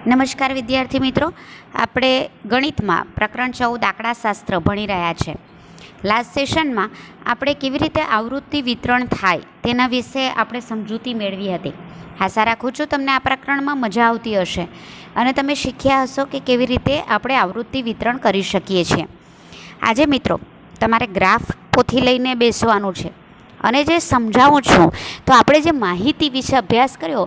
નમસ્કાર વિદ્યાર્થી મિત્રો, આપણે ગણિતમાં પ્રકરણ 14 આંકડાશાસ્ત્ર ભણી રહ્યા છે. લાસ્ટ સેશનમાં આપણે કેવી રીતે આવૃત્તિ વિતરણ થાય તેના વિશે આપણે સમજૂતી મેળવી હતી. આશા રાખું છું તમને આ પ્રકરણમાં મજા આવતી હશે અને તમે શીખ્યા હશો કે કેવી રીતે આપણે આવૃત્તિ વિતરણ કરી શકીએ છીએ. આજે મિત્રો તમારે ગ્રાફ પોથી લઈને બેસવાનું છે અને જે સમજાવું છું તો આપણે જે માહિતી વિશે અભ્યાસ કર્યો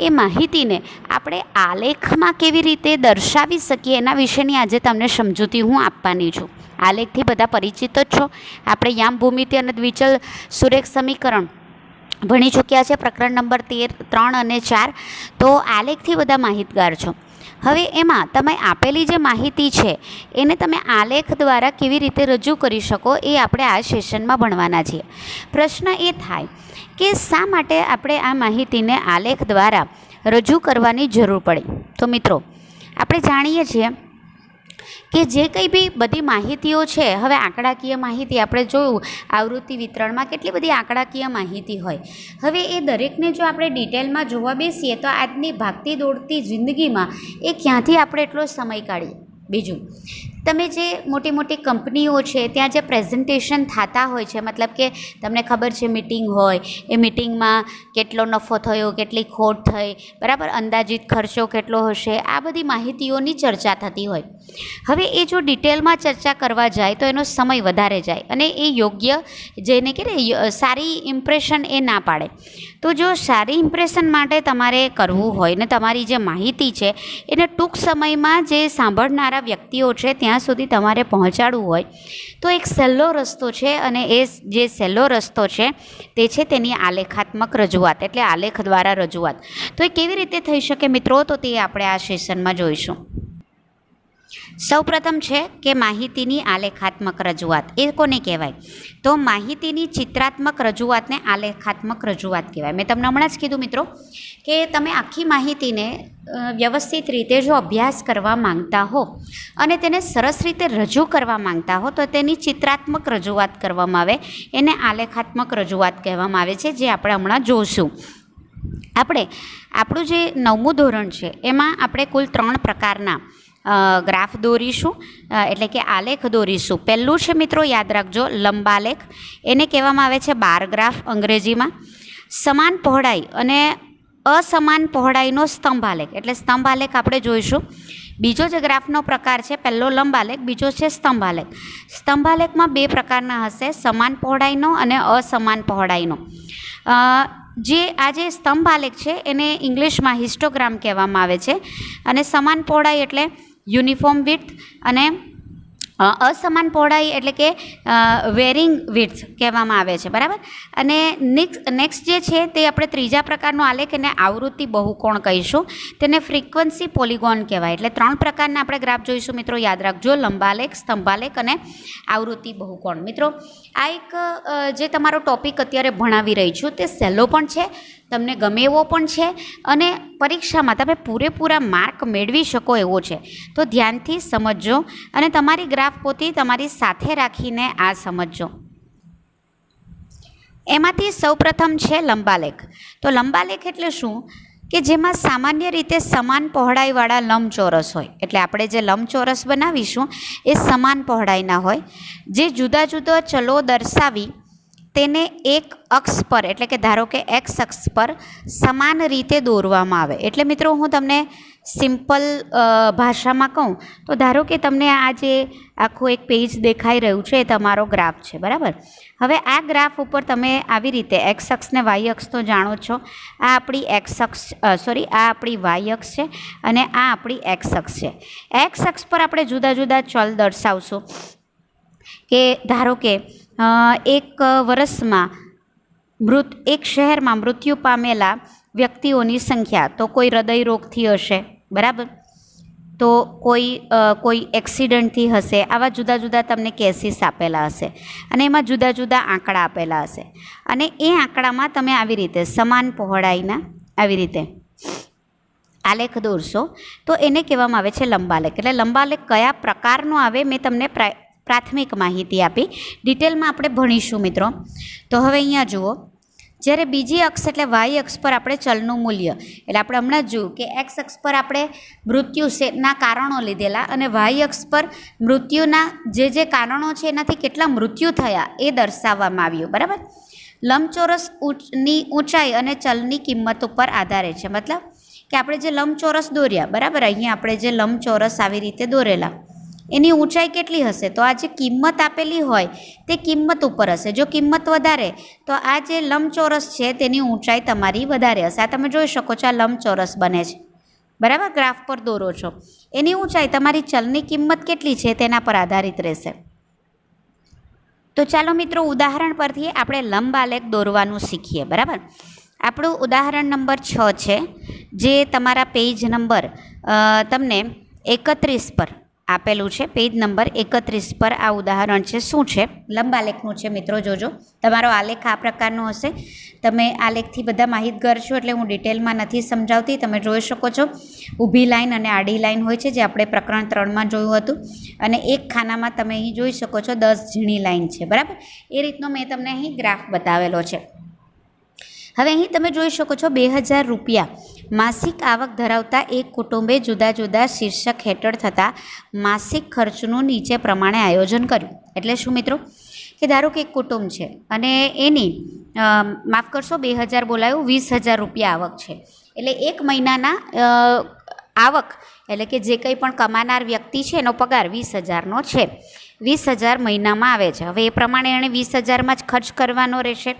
એ માહિતીને આપણે આલેખમાં કેવી રીતે દર્શાવી શકીએ એના વિશેની આજે તમને સમજૂતી હું આપવાની છું. આલેખથી બધા પરિચિત જ છો. આપણે યામ, ભૂમિતિ અને દ્વિચલ સુરેખ સમીકરણ ભણી ચૂક્યા છે, પ્રકરણ નંબર 13, 3 અને 4. તો આલેખથી બધા માહિતગાર છો. હવે એમાં તમે આપેલી જે માહિતી છે એને તમે આલેખ દ્વારા કેવી રીતે રજૂ કરી શકો એ આપણે આ સેશનમાં ભણવાના છીએ. પ્રશ્ન એ થાય કે શા માટે આપણે આ માહિતીને આલેખ દ્વારા રજૂ કરવાની જરૂર પડે? તો મિત્રો આપણે જાણીએ છીએ કે જે કંઈ બી બધી માહિતીઓ છે, હવે આંકડાકીય માહિતી આપણે જોયું આવૃત્તિ વિતરણમાં કેટલી બધી આંકડાકીય માહિતી હોય. હવે એ દરેકને જો આપણે ડિટેલમાં જોવા બેસીએ તો આજની ભાગતી દોડતી જિંદગીમાં એ ક્યાંથી આપણે એટલો સમય કાઢીએ. બીજું, તમે જે મોટી મોટી કંપનીઓ છે ત્યાં જે પ્રેઝન્ટેશન થતા હોય છે, મતલબ કે તમને ખબર છે મિટિંગ હોય, એ મિટિંગમાં કેટલો નફો થયો, કેટલી ખોટ થઈ, બરાબર, અંદાજિત ખર્ચો કેટલો હશે, આ બધી માહિતીઓની ચર્ચા થતી હોય. હવે એ જો ડિટેલમાં ચર્ચા કરવા જાય તો એનો સમય વધારે જાય અને એ યોગ્ય જેને કે સારી ઇમ્પ્રેશન એ ના પાડે. તો જો સારી ઇમ્પ્રેશન માટે તમારે કરવું હોય ને તમારી જે માહિતી છે એને ટૂંક સમયમાં જે સાંભળનારા વ્યક્તિઓ છે ત્યાં સુધી તમારે પહોંચાડવું હોય તો એક સહેલો રસ્તો છે અને એ જે સહેલો રસ્તો છે તે છે તેની આલેખાત્મક રજૂઆત, એટલે આલેખ દ્વારા રજૂઆત. તો એ કેવી રીતે થઈ શકે મિત્રો? તો તે આપણે આ સેશનમાં જોઈશું. સૌપ્રથમ છે કે માહિતીની આલેખાત્મક રજૂઆત. એ કોને કહેવાય? તો માહિતીની ચિત્રાત્મક રજૂઆતને આલેખાત્મક રજૂઆત કહેવાય. મેં તમને હમણાં જ કીધું મિત્રો કે તમે આખી માહિતીને વ્યવસ્થિત રીતે જો અભ્યાસ કરવા માંગતા હો અને તેને સરસ રીતે રજૂ કરવા માંગતા હો તો તેની ચિત્રાત્મક રજૂઆત કરવામાં આવે, એને આલેખાત્મક રજૂઆત કહેવામાં આવે છે, જે આપણે હમણાં જોઈશું. આપણું જે 9મું ધોરણ છે એમાં આપણે કુલ 3 પ્રકારના ગ્રાફ દોરીશું, એટલે કે આલેખ દોરીશું. પહેલું છે મિત્રો, યાદ રાખજો, લંબાલેખ. એને કહેવામાં આવે છે બાર ગ્રાફ અંગ્રેજીમાં. સમાન પહોળાઈ અને અસમાન પહોળાઈનો સ્તંભાલેખ, એટલે સ્તંભાલેખ આપણે જોઈશું. બીજો જે ગ્રાફનો પ્રકાર છે, પહેલો લંબાલેખ, બીજો છે સ્તંભાલેખ. સ્તંભાલેખમાં 2 પ્રકારના હશે, સમાન પહોળાઈનો અને અસમાન પહોળાઈનો. આ જે સ્તંભાલેખ છે એને ઇંગ્લિશમાં હિસ્ટોગ્રામ કહેવામાં આવે છે અને સમાન પહોળાઈ એટલે યુનિફોર્મ વિડ્થ અને અસમાન પહોળાઈ એટલે કે વેરિંગ વિડ્થ કહેવામાં આવે છે, બરાબર. અને નેક્સ્ટ જે છે તે આપણે ત્રીજા પ્રકારનો આલેખ એને આવૃત્તિ બહુકોણ કહીશું, તેને ફ્રીક્વન્સી પોલિગોન કહેવાય. એટલે 3 પ્રકારના આપણે ગ્રાફ જોઈશું મિત્રો, યાદ રાખજો, લંબાલેખ, સ્તંભાલેખ અને આવૃત્તિ બહુકોણ. મિત્રો આ એક જે તમારો ટોપિક અત્યારે ભણાવી રહી છું તે સહેલો પણ છે, તમને ગમે એવો પણ છે અને પરીક્ષામાં તમે પૂરેપૂરા માર્ક મેળવી શકો એવો છે. તો ધ્યાનથી સમજજો અને તમારી ગ્રાફ પોથી તમારી સાથે રાખીને આ સમજજો. એમાંથી સૌપ્રથમ છે લંબાલેખ. તો લંબાલેખ એટલે શું? કે જેમાં સામાન્ય રીતે સમાન પહોળાઈવાળા લંબચોરસ હોય. એટલે આપણે જે લંબચોરસ બનાવીશું એ સમાન પહોળાઈના હોય, જે જુદા જુદા ચલો દર્શાવી તેને એક અક્ષ પર, એટલે કે ધારો કે એક્સ અક્ષ પર સમાન રીતે દોરવામાં આવે. એટલે મિત્રો હું તમને સિમ્પલ ભાષામાં કહું તો ધારો કે તમને આ જે આખું એક પેજ દેખાઈ રહ્યું છે એ તમારો ગ્રાફ છે, બરાબર. હવે આ ગ્રાફ ઉપર તમે આવી રીતે એક્સ અક્ષ ને વાય અક્ષ તો જાણો છો. આ આપણી આ આપણી વાય અક્ષ છે અને આ આપણી એક્સ અક્ષ છે. એક્સ અક્ષ પર આપણે જુદા જુદા ચલ દર્શાવશું કે ધારો કે એક વર્ષમાં એક શહેરમાં મૃત્યુ પામેલા વ્યક્તિઓની સંખ્યા, તો કોઈ હૃદય રોગથી હશે, બરાબર, તો કોઈ એક્સિડન્ટથી હશે. આવા જુદા જુદા તમને કેસીસ આપેલા હશે અને એમાં જુદા જુદા આંકડા આપેલા હશે અને એ આંકડામાં તમે આવી રીતે સમાન પહોળાઈના આવી રીતે આલેખ દોરશો તો એને કહેવામાં આવે છે લંબાલેખ. એટલે લંબાલેખ કયા પ્રકારનો આવે મેં તમને પ્રાથમિક માહિતી આપી, ડિટેલમાં આપણે ભણીશું મિત્રો. તો હવે અહીંયા જુઓ, જ્યારે બીજી અક્ષ એટલે વાય અક્ષ પર આપણે ચલનું મૂલ્ય, એટલે આપણે હમણાં જ જોયું કે એક્સ અક્ષ પર આપણે મૃત્યુના કારણો લીધેલા અને વાય અક્ષ પર મૃત્યુના જે કારણો છે એનાથી કેટલા મૃત્યુ થયા એ દર્શાવવામાં આવ્યું, બરાબર. લંબચોરસની ઊંચાઈ અને ચલની કિંમત ઉપર આધારે છે, મતલબ કે આપણે જે લંબચોરસ દોર્યા, બરાબર, અહીંયા આપણે જે લંબચોરસ આવી રીતે દોરેલા એની ઊંચાઈ કેટલી હશે, તો આ જે કિંમત આપેલી હોય તે કિંમત ઉપર હશે. જો કિંમત વધારે તો આ જે લંબચોરસ છે તેની ઊંચાઈ તમારી વધારે હશે. આ તમે જોઈ શકો છો, આ લંબચોરસ બને છે, બરાબર, ગ્રાફ પર દોરો છો. એની ઊંચાઈ તમારી ચલની કિંમત કેટલી છે તેના પર આધારિત રહેશે. તો ચાલો મિત્રો, ઉદાહરણ પરથી આપણે લંબ આલેખ દોરવાનું શીખીએ, બરાબર. આપણું ઉદાહરણ નંબર 6 છે, જે તમારા પેજ નંબર તમને 31 પર આપેલું છે. પેજ નંબર 31 પર આ ઉદાહરણ છે. શું છે? લંબ આલેખનું છે મિત્રો. જોજો, તમારો આલેખ આ પ્રકારનો હશે. તમે આલેખથી બધા માહિતગાર છો એટલે હું ડિટેલમાં નથી સમજાવતી. તમે જોઈ શકો છો, ઊભી લાઈન અને આડી લાઈન હોય છે, જે આપણે પ્રકરણ 3માં જોયું હતું. અને એક ખાનામાં તમે અહીં જોઈ શકો છો 10 ઝીણી લાઈન છે, બરાબર. એ રીતનો મેં તમને અહીં ગ્રાફ બતાવેલો છે. હવે અહીં તમે જોઈ શકો છો 2000 રૂપિયા માસિક આવક ધરાવતા એક કુટુંબે જુદા જુદા શીર્ષક હેઠળ થતા માસિક ખર્ચનું નીચે પ્રમાણે આયોજન કર્યું. એટલે શું મિત્રો, કે ધારો કે એક કુટુંબ છે અને એની માફ કરશો 2000 બોલાયું, 20000 રૂપિયા આવક છે. એટલે એક મહિનાના આવક એટલે કે જે કંઈ પણ કમાનાર વ્યક્તિ છે એનો પગાર 20000નો છે. 20000 મહિનામાં આવે છે. હવે એ પ્રમાણે એણે 20000માં જ ખર્ચ કરવાનો રહેશે,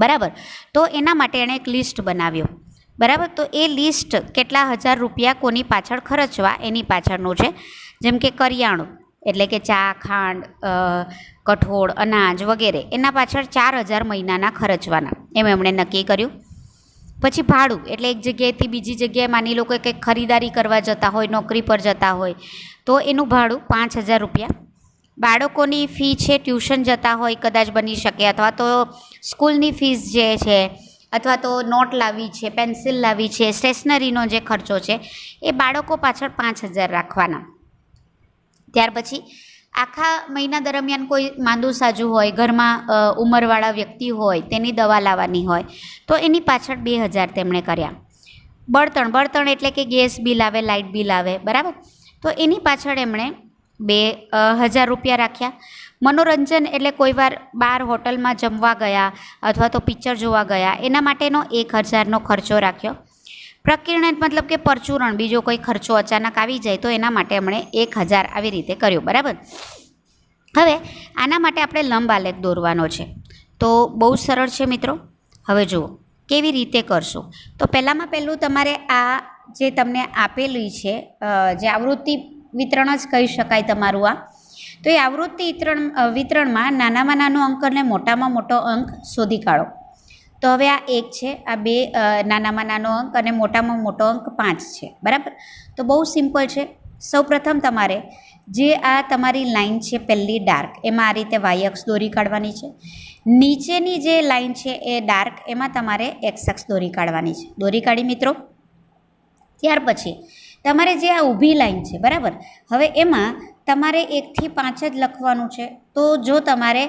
બરાબર. તો એના માટે એણે એક લિસ્ટ બનાવ્યો, બરાબર. તો એ લિસ્ટ કેટલા હજાર રૂપિયા કોની પાછળ ખર્ચવા એની પાછળનું છે. જેમ કે કરિયાણું એટલે કે ચા, ખાંડ, કઠોળ, અનાજ વગેરે, એના પાછળ 4000 મહિનાના ખર્ચવાના એમ એમણે નક્કી કર્યું. પછી ભાડું એટલે એક જગ્યાએથી બીજી જગ્યાએ માની લો કે કંઈક ખરીદારી કરવા જતા હોય, નોકરી પર જતા હોય તો એનું ભાડું 5000 રૂપિયા. બાળકોની ફી છે, ટ્યુશન જતા હોય કદાચ બની શકે, અથવા તો સ્કૂલની ફીસ જે છે, અથવા તો નોટ લાવવી છે, પેન્સિલ લાવવી છે, સ્ટેશનરીનો જે ખર્ચો છે એ બાળકો પાછળ 5000 રાખવાના. ત્યાર પછી આખા મહિના દરમિયાન કોઈ માંદું સાજું હોય, ઘરમાં ઉંમરવાળા વ્યક્તિ હોય, તેની દવા લાવવાની હોય તો એની પાછળ 2000 તેમણે કર્યા. બળતણ એટલે કે ગેસ બિલ આવે, લાઇટ બિલ આવે, બરાબર. તો એની પાછળ એમણે 2000 રૂપિયા રાખ્યા. મનોરંજન એટલે કોઈ વાર બહાર હોટલમાં જમવા ગયા અથવા તો પિક્ચર જોવા ગયા, એના માટેનો 1000નો ખર્ચો રાખ્યો. પ્રકીર્ણન મતલબ કે પરચુરણ, બીજો કોઈ ખર્ચો અચાનક આવી જાય તો એના માટે એમણે 1000 આવી રીતે કર્યું, બરાબર. હવે આના માટે આપણે લંબ આલેખ દોરવાનો છે. તો બહુ સરળ છે મિત્રો. હવે જુઓ કેવી રીતે કરશો. તો પહેલાં તમારે આ જે તમને આપેલી છે, જે આવૃત્તિ વિતરણ જ કહી શકાય તમારું આ, તો એ આવૃત્તિ વિતરણમાં નાનામાં નાનો અંક અને મોટામાં મોટો અંક શોધી કાઢો. તો હવે આ 1 છે, આ 2 નાનામાં નાનો અંક અને મોટામાં મોટો અંક 5 છે, બરાબર. તો બહુ સિમ્પલ છે. સૌપ્રથમ તમારે જે આ તમારી લાઈન છે પહેલી ડાર્ક, એમાં આ રીતે વાય અક્ષ દોરી કાઢવાની છે. નીચેની જે લાઈન છે એ ડાર્ક, એમાં તમારે એક્સ અક્ષ દોરી કાઢવાની છે. દોરી કાઢી મિત્રો. ત્યાર પછી તમારે જે આ ઊભી લાઈન છે, બરાબર, હવે એમાં તમારે 1 થી 5 જ લખવાનું છે. તો જો તમારે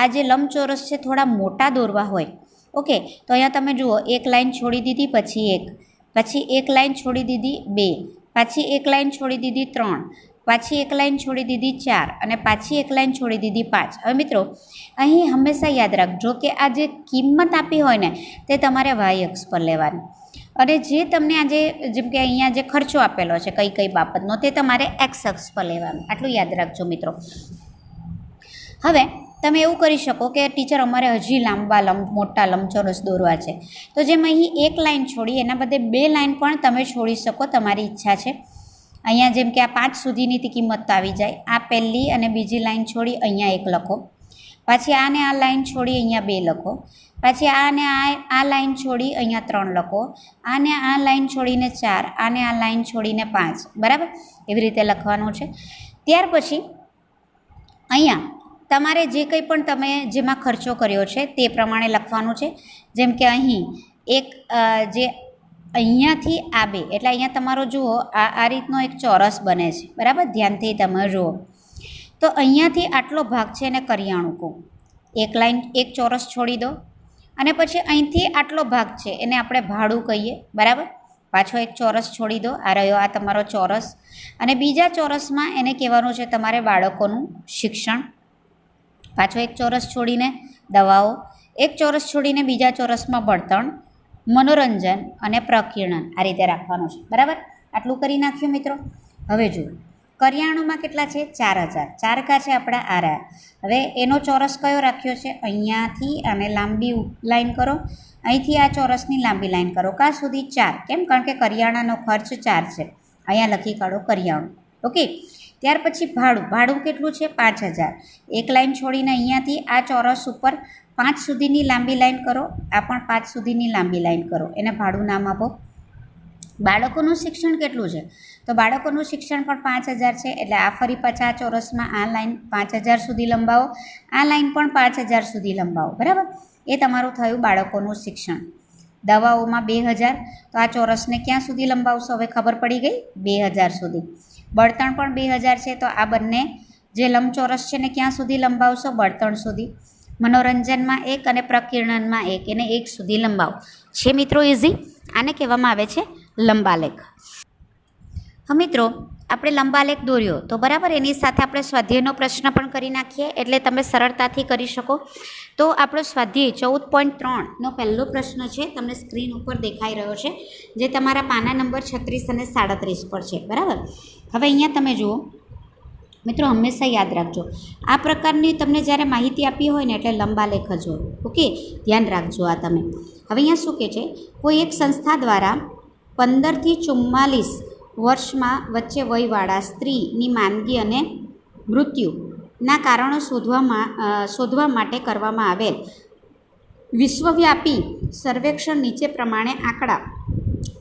આ જે લંબચોરસ છે થોડા મોટા દોરવા હોય, ઓકે, તો અહીંયા તમે જુઓ, 1 લાઈન છોડી દીધી, પછી 1, પછી 1 લાઈન છોડી દીધી 2, પાછી 1 લાઈન છોડી દીધી 3, પાછી 1 લાઈન છોડી દીધી 4 અને પાછી 1 લાઈન છોડી દીધી 5. હવે મિત્રો અહીં હંમેશા યાદ રાખજો કે આ જે કિંમત આપી હોય ને તે તમારે વાય અક્ષ પર લેવાની, અને જે તમને આજે જેમ કે અહીંયા જે ખર્ચો આપેલો છે કઈ કઈ બાબતનો તે તમારે એક્સ અક્ષ પર લેવાનું. આટલું યાદ રાખજો મિત્રો. હવે તમે એવું કરી શકો કે ટીચર અમારે હજી મોટા લંબચોરસ દોરવા છે, તો જેમ અહીં 1 લાઈન છોડી એના બદલે 2 લાઈન પણ તમે છોડી શકો, તમારી ઈચ્છા છે. અહીંયા જેમ કે આ 5 સુધીની કિંમત તો આવી જાય. આ પહેલી અને બીજી લાઈન છોડી અહીંયા 1 લખો, પછી આને આ લાઈન છોડી અહીંયા 2 લખો, પછી આને આ લાઈન છોડી અહીંયા 3 લખો, આને આ લાઈન છોડીને 4, આને આ લાઈન છોડીને 5, બરાબર. એવી રીતે લખવાનું છે. ત્યાર પછી અહીંયા તમારે જે કંઈ પણ તમે જેમાં ખર્ચો કર્યો છે તે પ્રમાણે લખવાનું છે. જેમ કે અહીં એક જે અહીંયાથી આ 2, એટલે અહીંયા તમારો જુઓ આ રીતનો એક ચોરસ બને છે, બરાબર. ધ્યાનથી તમે જુઓ તો અહીંયાથી આટલો ભાગ છે એને કરિયાણું કહું. 1 લાઈન 1 ચોરસ છોડી દો, અને પછી અહીંથી આટલો ભાગ છે એને આપણે ભાડું કહીએ, બરાબર. પાછો એક ચોરસ છોડી દો, આ રહ્યો આ તમારો ચોરસ, અને બીજા ચોરસમાં એને કહેવાનું છે તમારે બાળકોનું શિક્ષણ. પાછો એક ચોરસ છોડીને દવાઓ, એક ચોરસ છોડીને બીજા ચોરસમાં બળતણ, મનોરંજન અને પ્રકીર્ણન, આ રીતે રાખવાનું છે, બરાબર. આટલું કરી નાખ્યું મિત્રો. હવે જુઓ કરિયાણુંમાં કેટલા છે? 4000. 4 કા છે આપણા આ રહ્યા. હવે એનો ચોરસ કયો રાખ્યો છે? અહીંયાથી અને લાંબી લાઈન કરો, અહીંથી આ ચોરસની લાંબી લાઈન કરો, કાં સુધી 4. કેમ? કારણ કે કરિયાણાનો ખર્ચ 4 છે. અહીંયા લખી કાઢો કરિયાણું. ઓકે. ત્યાર પછી ભાડું કેટલું છે? 5000. એક લાઈન છોડીને અહીંયાથી આ ચોરસ ઉપર 5 સુધીની લાંબી લાઈન કરો, આ પણ 5 સુધીની લાંબી લાઈન કરો, એને ભાડું નામ આપો. બાળકોનું શિક્ષણ કેટલું છે? તો બાળકોનું શિક્ષણ પણ 5000 છે, એટલે આ ફરી પાછા આ ચોરસમાં આ લાઈન 5000 સુધી લંબાવો, આ લાઈન પણ 5000 સુધી લંબાવો, બરાબર. એ તમારું થયું બાળકોનું શિક્ષણ. દવાઓમાં 2000, તો આ ચોરસને ક્યાં સુધી લંબાવશો? હવે ખબર પડી ગઈ, 2000 સુધી. બળતણ પણ 2000 છે, તો આ બંને જે લંબચોરસ છે ને ક્યાં સુધી લંબાવશો? બળતણ સુધી. મનોરંજનમાં 1 અને પ્રકીર્ણનમાં 1, એને 1 સુધી લંબાવો. છે મિત્રો ઇઝી? આને કહેવામાં આવે છે લંબાલેખ. હા મિત્રો, આપણે લંબાલેખ દોર્યો તો બરાબર, એની સાથે આપણે સ્વાધ્યાયનો પ્રશ્ન પણ કરી નાખીએ, એટલે તમે સરળતાથી કરી શકો. તો આપણો સ્વાધ્યાય 14.3નો પહેલો પ્રશ્ન છે, તમને સ્ક્રીન ઉપર દેખાઈ રહ્યો છે, જે તમારા પાના નંબર 36 અને 37 પર છે, બરાબર. હવે અહીંયા તમે જુઓ મિત્રો, હંમેશા યાદ રાખજો, આ પ્રકારની તમને જ્યારે માહિતી આપી હોય ને એટલે લંબાલેખ જ હોય. ઓકે, ધ્યાન રાખજો આ તમે. હવે અહીંયા શું કહે છે? કોઈ એક સંસ્થા દ્વારા 15 થી 44 વર્ષમાં વચ્ચે વયવાળા સ્ત્રીની માંદગી અને મૃત્યુના કારણો શોધવા માટે કરવામાં આવેલ વિશ્વવ્યાપી સર્વેક્ષણ નીચે પ્રમાણે આંકડા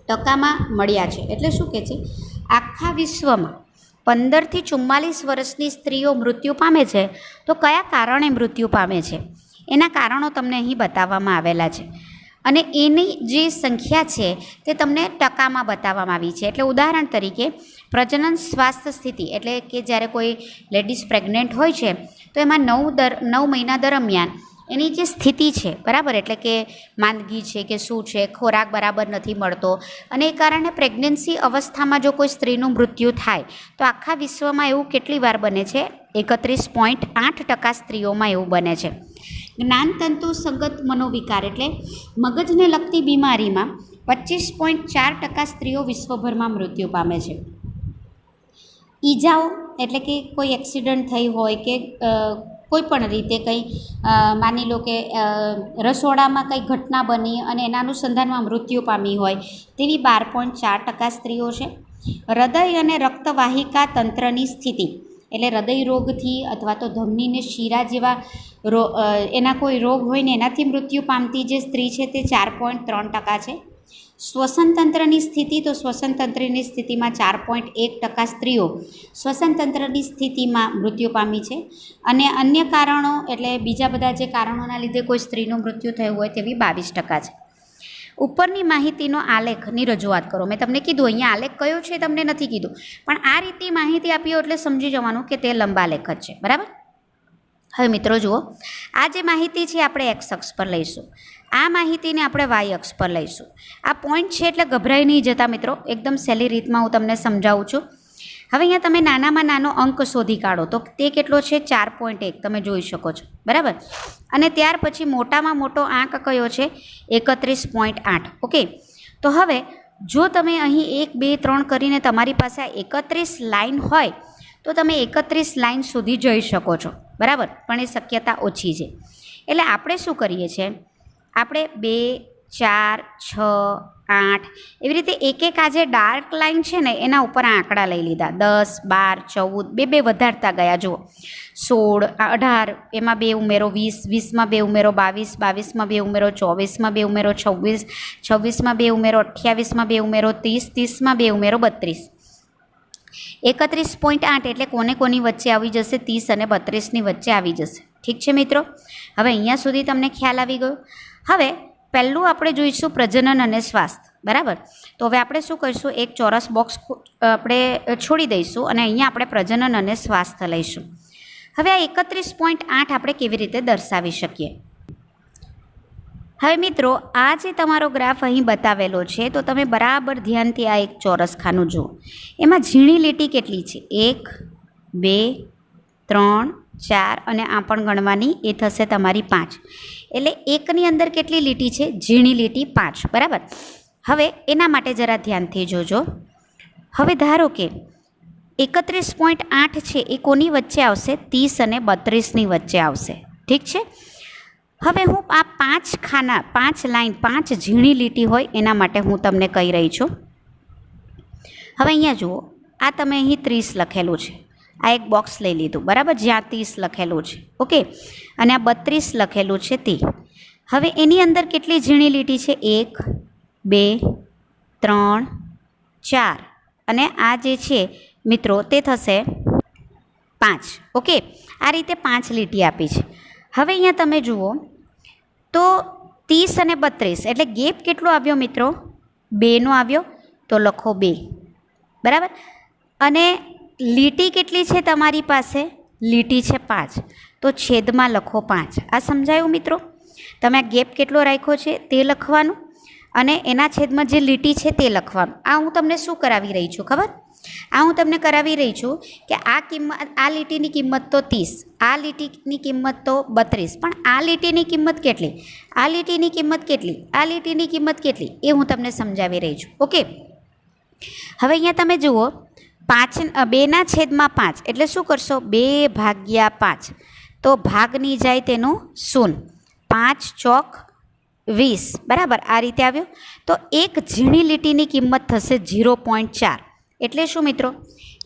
ટકામાં મળ્યા છે. એટલે શું કહે છે? આખા વિશ્વમાં 15 થી 44 વર્ષની સ્ત્રીઓ મૃત્યુ પામે છે, તો કયા કારણે મૃત્યુ પામે છે એના કારણો તમને અહીં બતાવવામાં આવેલા છે, અને એની જે સંખ્યા છે તે તમને ટકામાં બતાવવામાં આવી છે. એટલે ઉદાહરણ તરીકે પ્રજનન સ્વાસ્થ્ય સ્થિતિ, એટલે કે જ્યારે કોઈ લેડીઝ પ્રેગ્નન્ટ હોય છે તો એમાં 9 મહિના દરમિયાન એની જે સ્થિતિ છે, બરાબર, એટલે કે માંદગી છે કે શું છે, ખોરાક બરાબર નથી મળતો, અને એ કારણે પ્રેગ્નન્સી અવસ્થામાં જો કોઈ સ્ત્રીનું મૃત્યુ થાય તો આખા વિશ્વમાં એવું કેટલી વાર બને છે? 31.8% સ્ત્રીઓમાં એવું બને છે. જ્ઞાનતંતુ સંગત મનોવિકાર, એટલે મગજને લગતી બીમારીમાં 25.4% સ્ત્રીઓ વિશ્વભરમાં મૃત્યુ પામે છે. ઈજાઓ, એટલે કે કોઈ એક્સિડન્ટ થઈ હોય કે કોઈ પણ રીતે કંઈ માની લો કે રસોડામાં કંઈ ઘટના બની અને એના અનુસંધાનમાં મૃત્યુ પામી હોય તેવી 12.4% સ્ત્રીઓ છે. હૃદય અને રક્તવાહિકા તંત્રની સ્થિતિ, એટલે હૃદય રોગથી અથવા તો ધમનીને શીરા જેવા એના કોઈ રોગ હોય ને એનાથી મૃત્યુ પામતી જે સ્ત્રી છે તે 4.3% છે. શ્વસનતંત્રની સ્થિતિ, તો શ્વસનતંત્રની સ્થિતિમાં 4.1% સ્ત્રીઓ શ્વસનતંત્રની સ્થિતિમાં મૃત્યુ પામી છે. અને અન્ય કારણો, એટલે બીજા બધા જે કારણોના લીધે કોઈ સ્ત્રીનું મૃત્યુ થયું હોય તેવી 22% છે. ઉપરની માહિતીનો આલેખની રજૂઆત કરો. મેં તમને કીધું અહીંયા આલેખ કયો છે તમને નથી કીધું, પણ આ રીતે માહિતી આપી એટલે સમજી જવાનું કે તે લંબાલેખ જ છે, બરાબર. હવે મિત્રો જુઓ, આ જે માહિતી છે આપણે એક્સ અક્ષ પર લઈશું, આ માહિતીને આપણે વાય અક્ષ પર લઈશું. આ પોઈન્ટ છે એટલે ગભરાઈ નહીં જતા મિત્રો, એકદમ સહેલી રીતમાં હું તમને સમજાવું છું. હવે અહીંયા તમે નાનામાં નાનો અંક શોધી કાઢો તો તે કેટલો છે? 4.1, તમે જોઈ શકો છો, બરાબર. અને ત્યાર પછી મોટામાં મોટો આંક કયો છે? 31.8. ઓકે, તો હવે જો તમે અહીં 1, 2, 3 કરીને તમારી પાસે 31 લાઈન હોય તો તમે 31 લાઈન સુધી જઈ શકો છો, બરાબર, પણ એ શક્યતા ઓછી છે. એટલે આપણે શું કરીએ છીએ? આપણે 2, 4, 6, 8 એવી રીતે એક આ જે ડાર્ક લાઈન છે ને એના ઉપર આંકડા લઈ લીધા. 10, 12, 14, બે વધારતા ગયા. જુઓ, 16, 18, એમાં 2 ઉમેરો 20, 20માં 2 ઉમેરો 22, 22માં 2 ઉમેરો 24, 2 ઉમેરો 26, 26માં 2 ઉમેરો 28, 2 ઉમેરો 30, 30માં 2 ઉમેરો 32. 31.8 એટલે કોની વચ્ચે આવી જશે? 30 અને 32ની વચ્ચે આવી જશે. ઠીક છે મિત્રો, હવે અહીંયા સુધી તમને ખ્યાલ આવી ગયો. હવે પહેલું આપણે જોઈશું પ્રજનન અને સ્વાસ્થ્ય, બરાબર. તો હવે આપણે શું કરીશું? એક ચોરસ બોક્સ આપણે છોડી દઈશું અને અહીંયા આપણે પ્રજનન અને સ્વાસ્થ્ય લઈશું. હવે આ 31.8 આપણે કેવી રીતે દર્શાવી શકીએ? હવે મિત્રો, આ જે તમારો ગ્રાફ અહીં બતાવેલો છે, તો તમે બરાબર ધ્યાનથી આ એક ચોરસખાનું જુઓ. એમાં ઝીણી લીટી કેટલી છે? 1 2 3 4 અને આ પણ ગણવાની, એ થશે તમારી 5. એટલે એકની અંદર કેટલી લીટી છે? ઝીણી લીટી 5. બરાબર. હવે એના માટે જરા ધ્યાનથી જોજો. હવે ધારો કે 31.8 છે એ કોની વચ્ચે આવશે? 30 અને 32ની વચ્ચે આવશે. ઠીક છે. હવે હું આ 5 ખાના, 5 લાઈન, 5 ઝીણી લીટી હોય એના માટે હું તમને કહી રહી છું. હવે અહીંયા જુઓ, આ તમે અહીં 30 લખેલું છે, આ એક બોક્સ લઈ લીધું, બરાબર, જ્યાં 30 લખેલું છે. ઓકે. અને આ 32 લખેલું છે તે. હવે એની અંદર કેટલી ઝીણી લીટી છે? 1 2 3 4 અને આ જે છે મિત્રો તે થશે 5. ઓકે. આ રીતે 5 લીટી આપી છે. હવે અહીંયા તમે જુઓ તો 30 અને 32 એટલે ગેપ કેટલો આવ્યો મિત્રો? 2નો આવ્યો, તો લખો 2. બરાબર. અને લીટી કેટલી છે તમારી પાસે? લીટી છે 5, તો છેદમાં લખો 5. આ સમજાયું મિત્રો? તમે આ ગેપ કેટલો રાખ્યો છે તે લખવાનું અને એના છેદમાં જે લીટી છે તે લખવાનું. આ હું તમને શું કરાવી રહી છું ખબર? આ હું તમને કરાવી રહી છું કે આ લીટીની કિંમત તો 30, આ લીટીની કિંમત તો 32, પણ આ લીટીની કિંમત કેટલી? આ લીટીની કિંમત કેટલી? આ લીટીની કિંમત કેટલી? એ હું તમને સમજાવી રહી છું. ઓકે. હવે અહીંયા તમે જુઓ 2ના છેદમાં 5 એટલે શું કરશો? 2/5. તો ભાગની જાય તેનું શૂન્ય. 5 ચોક 20. બરાબર. આ રીતે આવ્યો. તો એક ઝીણી લીટીની કિંમત થશે 0.4. એટલે શું મિત્રો?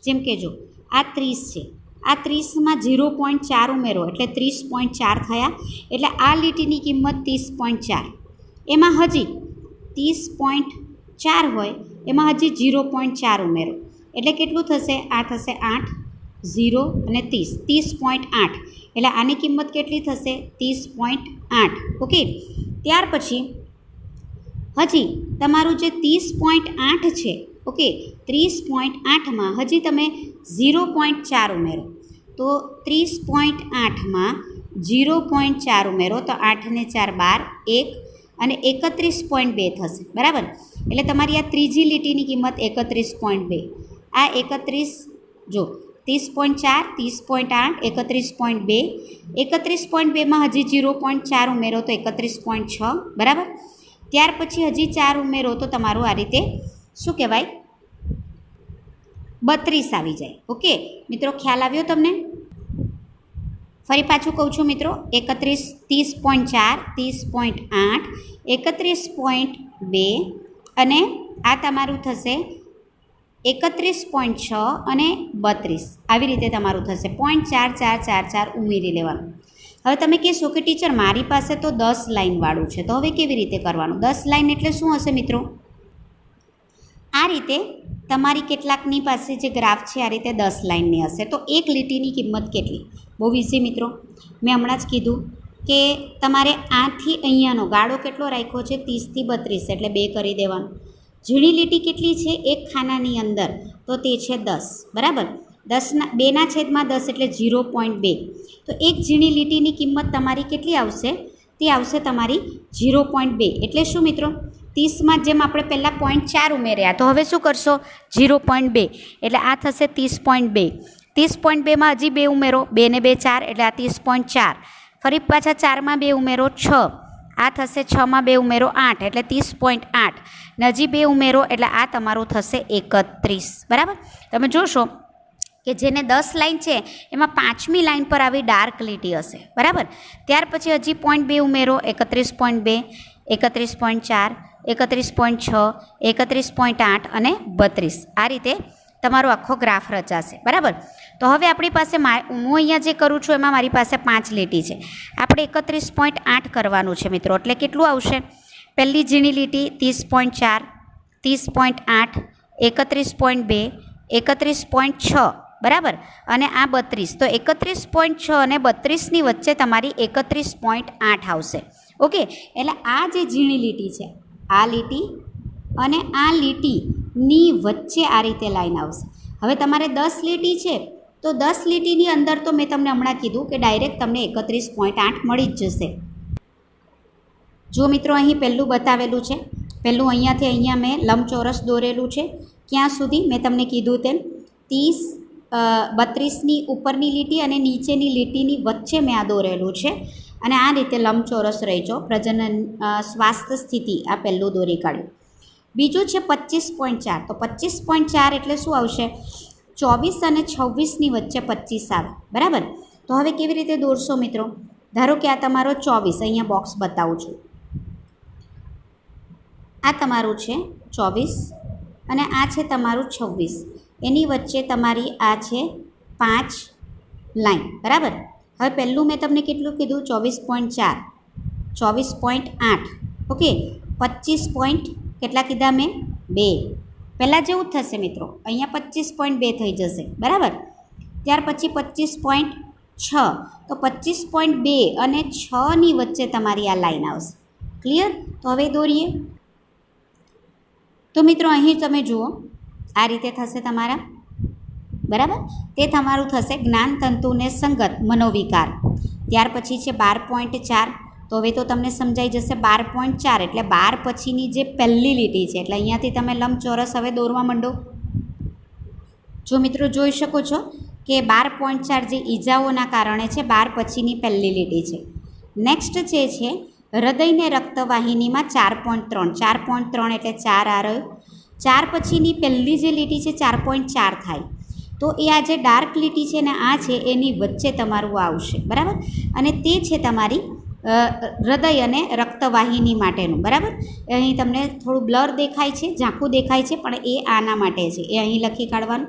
જેમ કે જો આ 30 છે, આ 30માં 0.4 ઉમેરો એટલે 30.4 થયા. એટલે આ લીટીની કિંમત 30.4. એમાં હજી 30.4 હોય એમાં હજી 0.4 ઉમેરો એટલે કેટલું થશે? આ થશે 8 0 અને 30.8. એટલે આની કિંમત કેટલી થશે? 30.8. ઓકે. ત્યાર પછી હજી તમારું જે 30.8 છે, ઓકે, 30.8માં હજી તમે 0.4 ઉમેરો, તો 30.8માં 0.4 ઉમેરો તો 8 ને 4 12, 1 અને 31.2 થશે. બરાબર. એટલે તમારી આ ત્રીજી લીટીની કિંમત 31.2. આ 31 જો 30.4 30.8 31.2, 31.2માં હજી 0.4 ઉમેરો તો 31.6. બરાબર. ત્યાર પછી હજી 4 ઉમેરો તો તમારું આ રીતે શું કહેવાય? 32 આવી જાય. ઓકે મિત્રો, ખ્યાલ આવ્યો તમને? ફરી પાછું કહું છું મિત્રો, 30.4 30.8 31.2 અને આ તમારું થશે 31.6 અને 32. આવી રીતે તમારું થશે. 0.4444 ઉમેરી લેવાનું. હવે તમે કહેશો કે ટીચર મારી પાસે તો 10 લાઈનવાળું છે, તો હવે કેવી રીતે કરવાનું? 10 લાઈન એટલે શું હશે મિત્રો? આ રીતે તમારી કેટલાકની પાસે જે ગ્રાફ છે આ રીતે 10 લાઈનની હશે. તો એક લીટીની કિંમત કેટલી? બહુ ઇઝી મિત્રો. મેં હમણાં જ કીધું કે તમારે આથી અહીંયાનો ગાળો કેટલો રાખ્યો છે? 30 થી 32 એટલે 2 કરી દેવાનું. ઝીણી લીટી કેટલી છે એક ખાનાની અંદર? તો તે છે 10. બરાબર. 2ના છેદમાં 10 એટલે 0.2. તો એક ઝીણી લીટીની કિંમત તમારી કેટલી આવશે? તે આવશે તમારી 0.2. એટલે શું મિત્રો? 30માં જેમ આપણે પહેલાં 0.4 ઉમેર્યા, તો હવે શું કરશો? 0.2 એટલે આ થશે 30.2. 30.2માં હજી 2 ઉમેરો, 2 ને 2 4 એટલે આ 30.4. ફરી પાછા 4માં 2 ઉમેરો 6, આ થશે 6માં 2 ઉમેરો 8 એટલે 30.8. ને હજી 2 ઉમેરો એટલે આ તમારું થશે 31. બરાબર. તમે જોશો કે જેને 10 લાઈન છે એમાં 5મી લાઈન પર આવી ડાર્ક લીટી હશે. બરાબર. ત્યાર પછી હજી 0.2 ઉમેરો 31.2 31.4 31.6 31.8 અને 32. આ રીતે તમારો આખો ગ્રાફ રચાશે. બરાબર. તો હવે આપણી પાસે હું અહીંયા જે કરું છું એમાં મારી પાસે 5 લીટી છે. આપણે 31.8 કરવાનું છે મિત્રો. એટલે કેટલું આવશે? પહેલી ઝીણી લીટી 30.4 30.8 31.2 31.6. બરાબર. અને આ 32. તો 31.6 અને 32ની વચ્ચે તમારી 31.8 આવશે. ઓકે. એટલે આ જે ઝીણી લીટી છે, આ લીટી અને આ લીટીની વચ્ચે આ રીતે લાઈન આવશે. હવે તમારે 10 લીટી છે તો 10 લીટીની અંદર તો મેં તમને હમણાં કીધું કે ડાયરેક્ટ તમને 31.8 મળી જ જશે. જો મિત્રો અહીં પહેલું બતાવેલું છે, પહેલું અહીંયાથી અહીંયા મેં લંબચોરસ દોરેલું છે. ક્યાં સુધી મેં તમને કીધું તેમ 32ની ઉપરની લીટી અને નીચેની લીટીની વચ્ચે મેં આ દોરેલું છે અને આ રીતે લંબચોરસ રહીજો પ્રજનન સ્વાસ્થ્ય સ્થિતિ આ પહેલું દોરી કાઢ્યું. બીજું છે 25.4. તો 25.4 એટલે શું આવશે? 24 અને 26ની વચ્ચે 25 આવે, બરાબર. તો હવે કેવી રીતે દોરશો મિત્રો? ધારો કે આ તમારો 24, અહીંયા બોક્સ બતાવું છું, આ તમારું છે 24 અને આ છે તમારું 26. એની વચ્ચે તમારી આ છે 5 લાઈન, બરાબર. હવે પહેલું મેં તમને કેટલું કીધું? 24.4, 24.8, ઓકે. 25 કેટલા કીધા મેં? 2. પહેલાં જેવું જ થશે મિત્રો, અહીંયા 25.2 થઈ જશે, બરાબર. ત્યાર પછી 25.6, તો 25.2 અને 6ની વચ્ચે તમારી આ લાઈન આવશે. ક્લિયર? તો હવે દોરીએ. તો મિત્રો અહીં તમે જુઓ, આ રીતે થશે તમારા, બરાબર. તે તમારું થશે જ્ઞાનતંતુને સંગત મનોવિકાર. ત્યાર પછી છે 12.4. તો હવે તો તમને સમજાઈ જશે 12.4 એટલે 12 પછીની જે પહેલી લીટી છે, એટલે અહીંયાથી તમે લંબચોરસ હવે દોરવા માંડો. જો મિત્રો જોઈ શકો છો કે 12.4 જે ઈજાઓના કારણે છે, 12 પછીની પહેલી લીટી છે. નેક્સ્ટ જે છે હૃદયને રક્તવાહિનીમાં 4.3, 4.3 એટલે 4 આ રહ્યું. 4 પછીની પહેલી જે લીટી છે 4.4 થાય. તો એ આ જે ડાર્ક લીટી છે ને આ છે એની વચ્ચે તમારું આવશે, બરાબર. અને તે છે તમારી હૃદય અને રક્તવાહિની માટેનું, બરાબર. અહીં તમને થોડું બ્લર દેખાય છે, ઝાંખું દેખાય છે, પણ એ આના માટે છે, એ અહીં લખી કાઢવાનું.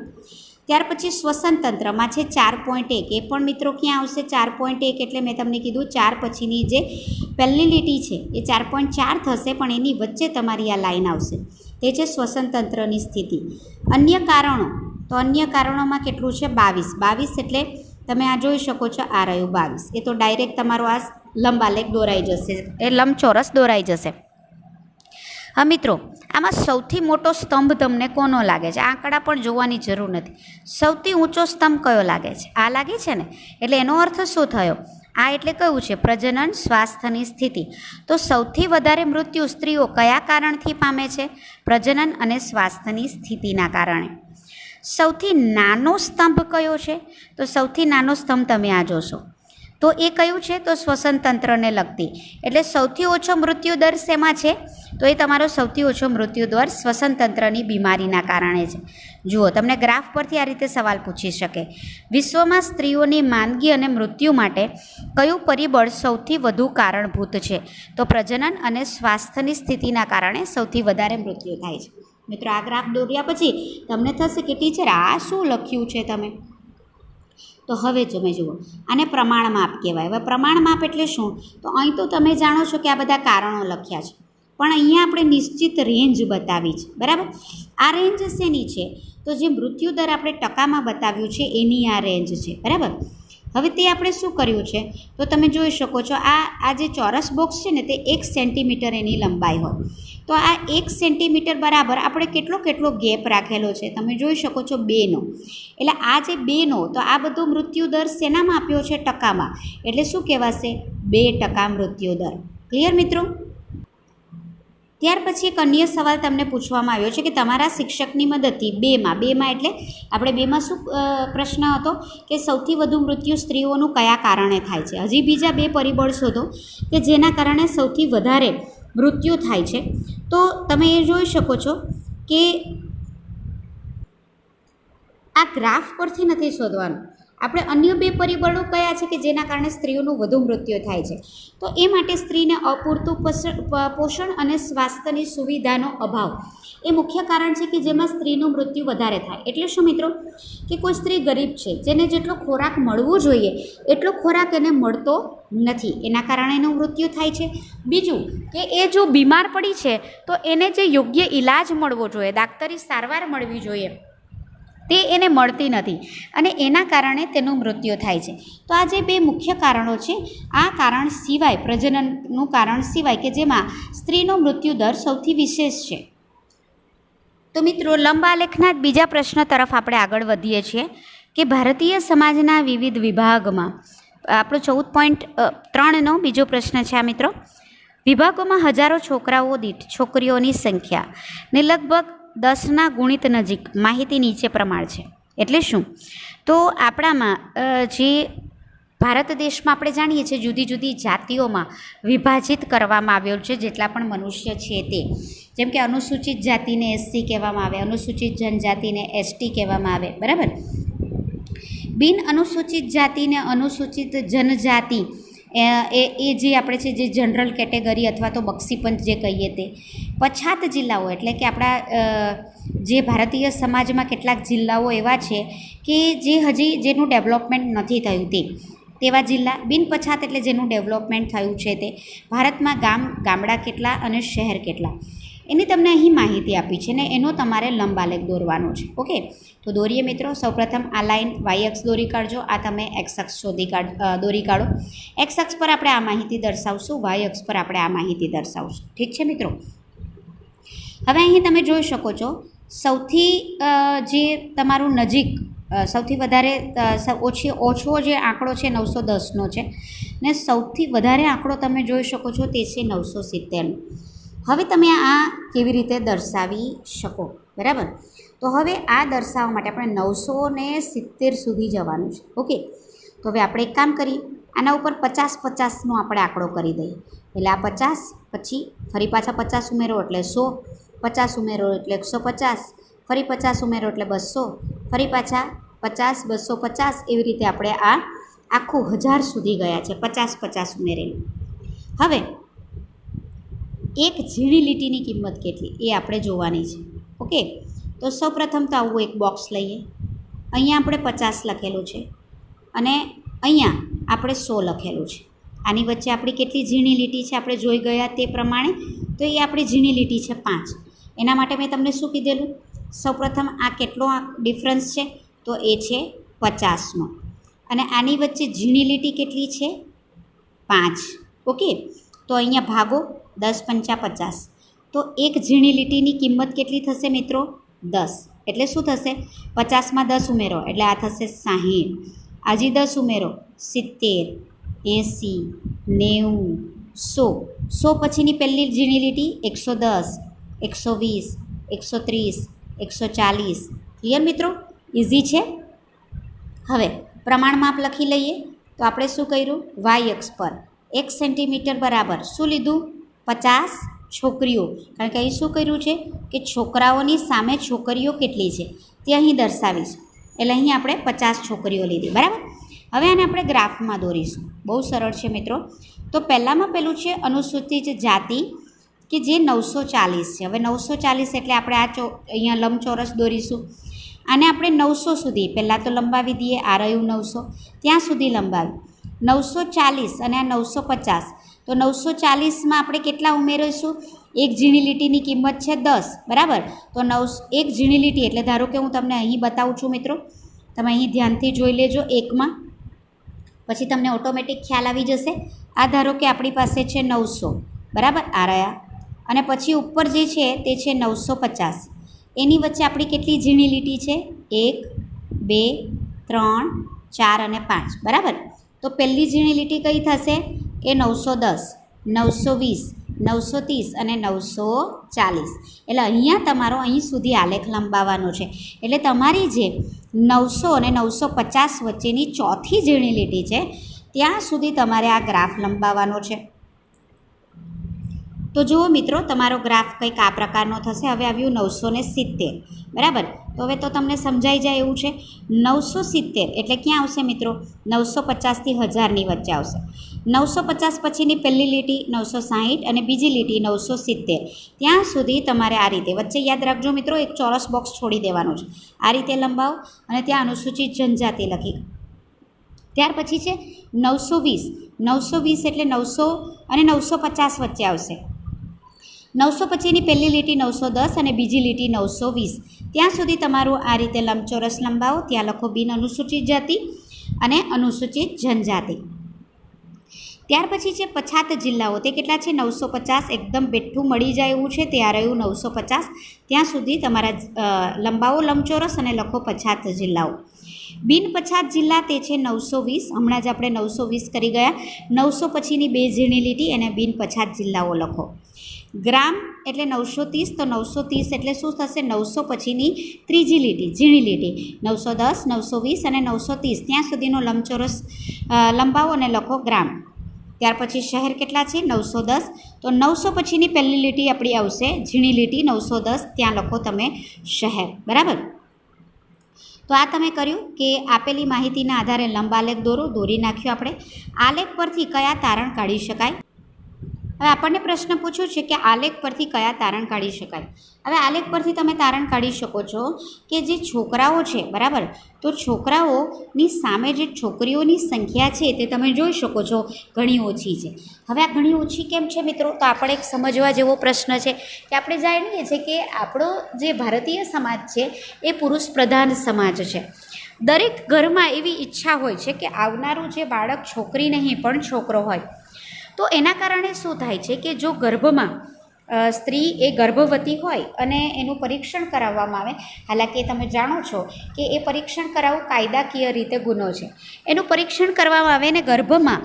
ત્યાર પછી શ્વસન તંત્રમાં છે 4.1. એ પણ મિત્રો ક્યાં આવશે? 4.1 એટલે મેં તમને કીધું 4 પછીની જે પહેલી લીટી છે એ 4.4 થશે, પણ એની વચ્ચે તમારી આ લાઈન આવશે. તે છે શ્વસન તંત્રની સ્થિતિ. અન્ય કારણો, તો અન્ય કારણોમાં કેટલું છે? 22 એટલે તમે આ જોઈ શકો છો, આ રહ્યું 22. એ તો ડાયરેક્ટ તમારો આ લંબાલેખ દોરાઈ જશે, એ લંબચોરસ દોરાઈ જશે. હા મિત્રો, આમાં સૌથી મોટો સ્તંભ તમને કોનો લાગે છે? આંકડા પણ જોવાની જરૂર નથી. સૌથી ઊંચો સ્તંભ કયો લાગે છે? આ લાગે છે ને, એટલે એનો અર્થ શું થયો? આ એટલે કયું છે? પ્રજનન સ્વાસ્થ્યની સ્થિતિ. તો સૌથી વધારે મૃત્યુ સ્ત્રીઓ કયા કારણથી પામે છે? પ્રજનન અને સ્વાસ્થ્યની સ્થિતિના કારણે. સૌથી નાનો સ્તંભ કયો છે? તો સૌથી નાનો સ્તંભ તમે આ જોશો, તો એ કયું છે? તો શ્વસન તંત્રને લગતી. એટલે સૌથી ઓછો મૃત્યુ દર શેમાં છે? તો એ તમારો સૌથી ઓછો મૃત્યુ દર શ્વસન તંત્રની બીમારીના કારણે છે. જુઓ, તમને ગ્રાફ પરથી આ રીતે સવાલ પૂછી શકે, વિશ્વમાં સ્ત્રીઓની માંદગી અને મૃત્યુ માટે કયું પરિબળ સૌથી વધુ કારણભૂત છે? તો પ્રજનન અને સ્વાસ્થ્યની સ્થિતિના કારણે સૌથી વધારે મૃત્યુ થાય છે. મિત્રો આ ગ્રાફ દોર્યા પછી તમને થશે કે ટીચર આ શું લખ્યું છે તમે? તો હવે તમે જુઓ, આને પ્રમાણ માપ કહેવાય. હવે પ્રમાણ માપ એટલે શું? તો અહીં તો તમે જાણો છો કે આ બધા કારણો લખ્યા છે, પણ અહીંયા આપણે નિશ્ચિત રેન્જ બતાવી છે, બરાબર. આ રેન્જ શેની છે? તો જે મૃત્યુ દર આપણે ટકામાં બતાવ્યું છે એની આ રેન્જ છે, બરાબર. હવે તે આપણે શું કર્યું છે? તો તમે જોઈ શકો છો, આ જે ચોરસ બોક્સ છે ને તે 1 સેન્ટીમીટર એની લંબાઈ હોય. તો આ 1 સેન્ટીમીટર બરાબર આપણે કેટલો ગેપ રાખેલો છે? તમે જોઈ શકો છો 2નો. એટલે આ જે 2નો, તો આ બધો મૃત્યુ દર શેનામાં આપ્યો છે? ટકામાં. એટલે શું કહેવાશે? 2% મૃત્યુ દર. ક્લિયર મિત્રો? ત્યાર પછી એક અન્ય સવાલ તમને પૂછવામાં આવ્યો છે કે તમારા શિક્ષકની મદદથી બેમાં એટલે આપણે બેમાં શું પ્રશ્ન હતો કે સૌથી વધુ મૃત્યુ સ્ત્રીઓનું કયા કારણે થાય છે? હજી બીજા 2 પરિબળ શોધો કે જેના કારણે સૌથી વધારે મૃત્યુ થાય છે. તો તમે એ જોઈ શકો છો કે આ ગ્રાફ પરથી નથી શોધવાનું, આપણે અન્ય 2 પરિબળો કયા છે કે જેના કારણે સ્ત્રીઓનું વધુ મૃત્યુ થાય છે? તો એ માટે સ્ત્રીને અપૂરતું પોષણ અને સ્વાસ્થ્યની સુવિધાનો અભાવ એ મુખ્ય કારણ છે કે જેમાં સ્ત્રીનું મૃત્યુ વધારે થાય. એટલે શું મિત્રો? કે કોઈ સ્ત્રી ગરીબ છે, જેને જેટલો ખોરાક મળવો જોઈએ એટલો ખોરાક એને મળતો નથી, એના કારણે એનું મૃત્યુ થાય છે. બીજું કે એ જો બીમાર પડી છે તો એને જે યોગ્ય ઈલાજ મળવો જોઈએ, દાક્તરી સારવાર મળવી જોઈએ, તે એને મળતી નથી અને એના કારણે તેનું મૃત્યુ થાય છે. તો આ જે 2 મુખ્ય કારણો છે, આ કારણ સિવાય, પ્રજનનનું કારણ સિવાય કે જેમાં સ્ત્રીનો મૃત્યુ દર સૌથી વિશેષ છે. તો મિત્રો લંબાલેખના બીજા પ્રશ્ન તરફ આપણે આગળ વધીએ છીએ કે ભારતીય સમાજના વિવિધ વિભાગમાં આપણો 14.3નો બીજો પ્રશ્ન છે આ મિત્રો. વિભાગોમાં હજારો છોકરાઓ દીઠ છોકરીઓની સંખ્યા ને લગભગ 10ના ગુણિત નજીક માહિતી નીચે પ્રમાણે છે. એટલે શું? તો આપણામાં જે ભારત દેશમાં આપણે જાણીએ છીએ જુદી જુદી જાતિઓમાં વિભાજિત કરવામાં આવ્યો છે જેટલા પણ મનુષ્ય છે તે. જેમ કે અનુસૂચિત જાતિને એસસી કહેવામાં આવે, અનુસૂચિત જનજાતિને એસટી કહેવામાં આવે, બરાબર. બિન અનુસૂચિત જાતિને અનુસૂચિત જનજાતિ એ જે આપણે છે જે જનરલ કેટેગરી અથવા તો બક્ષીપંચ જે કહીએ તે. પછાત જિલ્લાઓ એટલે કે આપણા જે ભારતીય સમાજમાં કેટલાક જિલ્લાઓ એવા છે કે જે હજી જેનું ડેવલપમેન્ટ નથી થયું તેવા જિલ્લા. બિન પછાત એટલે જેનું ડેવલપમેન્ટ થયું છે તે. ભારતમાં ગામડા કેટલા અને શહેર કેટલા એની તમને અહીં માહિતી આપી છે ને એનો તમારે લંબ આલેખ દોરવાનો છે. ઓકે, તો દોરીએ મિત્રો. સૌપ્રથમ આ લાઈન વાય અક્ષ દોરી કાઢજો, આ તમે એક્સ અક્ષ દોરી કાઢો. એક્સ અક્ષ પર આપણે આ માહિતી દર્શાવશું, વાય અક્ષ પર આપણે આ માહિતી દર્શાવશું. ઠીક છે મિત્રો. હવે અહીં તમે જોઈ શકો છો સૌથી જે તમારું નજીક સૌથી વધારે ઓછો જે આંકડો છે 910નો છે ને સૌથી વધારે આંકડો તમે જોઈ શકો છો તે છે 970નો. હવે તમે આ કેવી રીતે દર્શાવી શકો, બરાબર? તો હવે આ દર્શાવવા માટે આપણે 970 સુધી જવાનું છે. ઓકે, તો હવે આપણે એક કામ કરીએ, આના ઉપર 50-50નો આપણે આંકડો કરી દઈએ. એટલે આ 50, પછી ફરી પાછા 50 ઉમેરો એટલે 100, 50 ઉમેરો એટલે 150, ફરી 50 ઉમેરો એટલે 200, ફરી પાછા 50, 250 એવી રીતે આપણે આ આખું 1000 સુધી ગયા છે 50-50 ઉમેરેલું. હવે એક ઝીણી લીટીની કિંમત કેટલી એ આપણે જોવાની છે. ઓકે, તો સૌપ્રથમ તો આવું એક બોક્સ લઈએ. અહીંયા આપણે 50 લખેલું છે અને અહીંયા આપણે 100 લખેલું છે. આની વચ્ચે આપણી કેટલી ઝીણી લીટી છે આપણે જોઈ ગયા તે પ્રમાણે. તો એ આપણી ઝીણી લીટી છે 5. એના માટે મેં તમને શું કીધેલું? સૌપ્રથમ આ કેટલો ડિફરન્સ છે? તો એ છે 50નો. અને આની વચ્ચે ઝીણી લીટી કેટલી છે? 5. ઓકે, તો અહીંયા ભાગો 10 પંચા 50. તો એક ઝીણી લીટીની કિંમત કેટલી થશે મિત્રો? 10. એટલે શું થશે? 50માં 10 ઉમેરો એટલે આ થશે 60. હજી 10 ઉમેરો 70, 80, 90, 100. 100 પછીની પહેલી ઝીણી લીટી 110, 120, 130, 140. ક્લિયર મિત્રો? ઇઝી છે. હવે પ્રમાણ માપ લખી લઈએ. તો આપણે શું કર્યું? વાય અક્ષ પર 1 સેન્ટીમીટર બરાબર શું લીધું? 50 છોકરીઓ. કારણ કે અહીં શું કર્યું છે કે છોકરાઓની સામે છોકરીઓ કેટલી છે તે અહીં દર્શાવીશ. એટલે અહીં આપણે 50 છોકરીઓ લીધી, બરાબર. હવે આને આપણે ગ્રાફમાં દોરીશું. બહુ સરળ છે મિત્રો. તો પહેલાંમાં પેલું છે અનુસૂચિત જાતિ કે જે 940 છે. હવે 940 એટલે આપણે આ અહીંયા લંબચોરસ દોરીશું. આને આપણે 900 સુધી પહેલાં તો લંબાવી દઈએ. આ રહ્યું 900, ત્યાં સુધી લંબાવી 940 અને આ 950. તો 940માં આપણે કેટલા ઉમેરીશું? એક ઝીણી લીટીની કિંમત છે 10, બરાબર. તો એક ઝીણી લીટી એટલે ધારો કે હું તમને અહીં બતાવું છું મિત્રો, તમે અહીં ધ્યાનથી જોઈ લેજો. 1માં પછી તમને ઓટોમેટિક ખ્યાલ આવી જશે. આ ધારો કે આપણી પાસે છે 900, બરાબર, આ રહ્યા. અને પછી ઉપર જે છે તે છે 950. એની વચ્ચે આપણી કેટલી ઝીણી લીટી છે? 1, 2, 3, 4 અને 5, બરાબર. તો પહેલી ઝીણી લીટી કઈ થશે? એ 910, 920, 930 અને 940. એટલે અહીંયા તમારો અહીં સુધી આલેખ લંબાવવાનો છે. એટલે તમારી જે 900 અને 950 વચ્ચેની ચોથી ઝીણી લીટી છે ત્યાં સુધી તમારે આ ગ્રાફ લંબાવવાનો છે. તો જુઓ મિત્રો, તમારો ગ્રાફ કંઈક આ પ્રકારનો થશે. હવે આવ્યું 970, બરાબર. તો હવે તો તમને સમજાઈ જાય એવું છે. 970 એટલે ક્યાં આવશે મિત્રો? 950થી 1000ની વચ્ચે આવશે. 950 પછીની પહેલી લીટી 960 અને બીજી લીટી 970. ત્યાં સુધી તમારે આ રીતે વચ્ચે યાદ રાખજો મિત્રો, એક ચોરસ બોક્સ છોડી દેવાનો છે. આ રીતે લંબાવો અને ત્યાં અનુસૂચિત જનજાતિ લખી. ત્યાર પછી છે 920. 920 એટલે 900 અને 950 વચ્ચે આવશે. 900 પછીની પહેલી લીટી 910 અને બીજી લીટી 920. ત્યાં સુધી તમારું આ રીતે લંબચોરસ લંબાવો. ત્યાં લખો બિન અનુસૂચિત જાતિ અને અનુસૂચિત જનજાતિ. ત્યાર પછી છે પછાત જિલ્લાઓ. તે કેટલા છે? 950. એકદમ બેઠું મળી જાય એવું છે તે આ રહ્યું 950. ત્યાં સુધી તમારા લંબાવો લંબચોરસ અને લખો પછાત જિલ્લાઓ. બિન પછાત જિલ્લા તે છે 920, હમણાં જ આપણે 920 કરી ગયા. 900 પછીની બે ઝીણી લીટી એને બિન પછાત જિલ્લાઓ લખો. ગ્રામ એટલે 930, તો 930 એટલે શું થશે? 900 પછીની ત્રીજી લીટી, ઝીણી લીટી 910, 920 અને 930 ત્યાં સુધીનો લંબચોરસ લંબાવો અને લખો ગ્રામ. ત્યાર પછી શહેર કેટલા છે? 910, તો 900 પછીની પહેલી લીટી આપણી આવશે ઝીણી લીટી 910, ત્યાં લખો તમે શહેર. બરાબર. તો આ તમે કર્યું કે આપેલી માહિતીના આધારે લંબ આલેખ દોરી નાખ્યો આપણે. આલેખ પરથી કયા તારણ કાઢી શકાય? હવે આપણને પ્રશ્ન પૂછ્યો છે કે આલેખ પરથી કયા તારણ કાઢી શકાય. હવે આલેખ પરથી તમે તારણ કાઢી શકો છો કે જે છોકરાઓ છે, બરાબર, તો છોકરાઓની સામે જે છોકરીઓની સંખ્યા છે તે તમે જોઈ શકો છો ઘણી ઓછી છે. હવે આ ઘણી ઓછી કેમ છે મિત્રો? તો આપણે એક સમજવા જેવો પ્રશ્ન છે કે આપણે જાણીએ છીએ કે આપણો જે ભારતીય સમાજ છે એ પુરુષ પ્રધાન સમાજ છે. દરેક ઘરમાં એવી ઈચ્છા હોય છે કે આવનારું જે બાળક છોકરી નહીં પણ છોકરો હોય. તો એના કારણે શું થાય છે કે જો ગર્ભમાં સ્ત્રી એ ગર્ભવતી હોય અને એનું પરીક્ષણ કરાવવામાં આવે, હાલાકી તમે જાણો છો કે એ પરીક્ષણ કરાવવું કાયદાકીય રીતે ગુનો છે. એનું પરીક્ષણ કરવામાં આવે ને ગર્ભમાં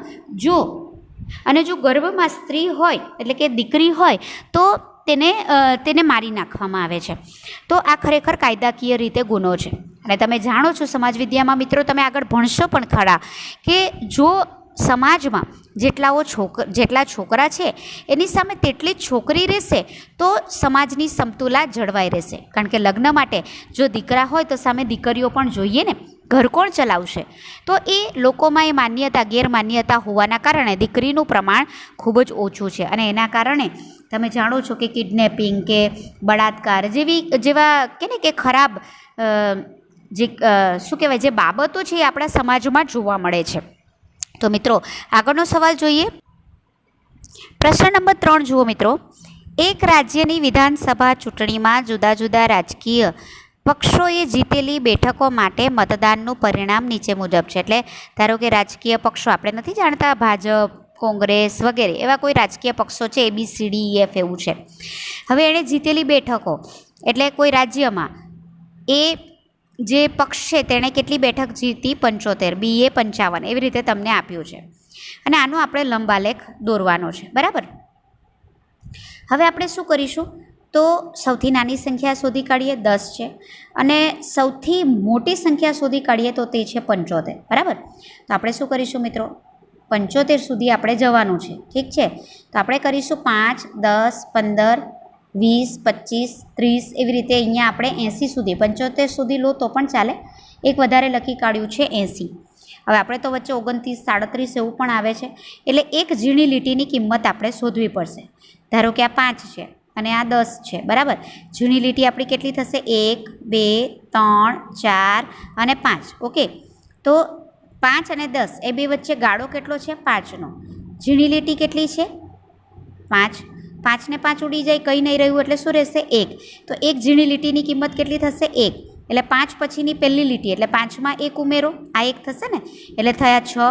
જો ગર્ભમાં સ્ત્રી હોય એટલે કે દીકરી હોય તો તેને મારી નાખવામાં આવે છે. તો આ ખરેખર કાયદાકીય રીતે ગુનો છે. અને તમે જાણો છો સમાજ વિદ્યામાં મિત્રો, તમે આગળ ભણશો પણ ખરા કે જો સમાજમાં જેટલા છોકરા છે એની સામે તેટલી જ છોકરી રહેશે તો સમાજની સમતુલા જળવાઈ રહેશે. કારણ કે લગ્ન માટે જો દીકરા હોય તો સામે દીકરીઓ પણ જોઈએ ને, ઘર કોણ ચલાવશે? તો એ લોકોમાં એ માન્યતા ગેરમાન્યતા હોવાના કારણે દીકરીનું પ્રમાણ ખૂબ જ ઓછું છે. અને એના કારણે તમે જાણો છો કે કિડનેપિંગ કે બળાત્કાર જેવા કે ખરાબ જે બાબતો છે એ આપણા સમાજમાં જોવા મળે છે. તો મિત્રો આગળનો સવાલ જોઈએ. પ્રશ્ન નંબર 3 જુઓ મિત્રો. એક રાજ્યની વિધાનસભા ચૂંટણીમાં જુદા જુદા રાજકીય પક્ષોએ જીતેલી બેઠકો માટે મતદાનનું પરિણામ નીચે મુજબ છે. એટલે ધારો કે રાજકીય પક્ષો, આપણે નથી જાણતા ભાજપ, કોંગ્રેસ વગેરે એવા કોઈ રાજકીય પક્ષો છે, ABCDEF એવું છે. હવે એણે જીતેલી બેઠકો એટલે કોઈ રાજ્યમાં એ જે પક્ષ છે તેણે કેટલી બેઠક જીતી? 75, BA 55, એવી રીતે તમને આપ્યું છે. અને આનો આપણે લંબાલેખ દોરવાનો છે. બરાબર. હવે આપણે શું કરીશું? તો સૌથી નાની સંખ્યા શોધી કાઢીએ, 10 છે. અને સૌથી મોટી સંખ્યા શોધી કાઢીએ તો તે છે 75. બરાબર. તો આપણે શું કરીશું મિત્રો? 75 સુધી આપણે જવાનું છે. ઠીક છે. તો આપણે કરીશું 5, 10, 15, 20, 25, 30 એવી રીતે. અહીંયા આપણે 80 સુધી, 75 સુધી લો તો પણ ચાલે. એક વધારે લખી કાઢ્યું છે 80. હવે આપણે તો વચ્ચે 29, 37 એવું પણ આવે છે. એટલે એક ઝીણી લીટીની કિંમત આપણે શોધવી પડશે. ધારો કે આ 5 છે અને આ 10 છે. બરાબર. ઝીણી લીટી આપણી કેટલી થશે? 1, 2, 3, 4 અને 5. ઓકે. તો 5 અને 10 એ બે વચ્ચે ગાળો કેટલો છે? 5નો. ઝીણી લીટી કેટલી છે? 5. 5 ને 5 ઉડી જાય, કંઈ નહીં રહ્યું એટલે શું રહેશે? 1. તો એક ઝીણી લીટીની કિંમત કેટલી થશે? 1. એટલે 5 પછીની પહેલી લીટી એટલે 5માં 1 ઉમેરો, આ 1 થશે ને, એટલે થયા 6.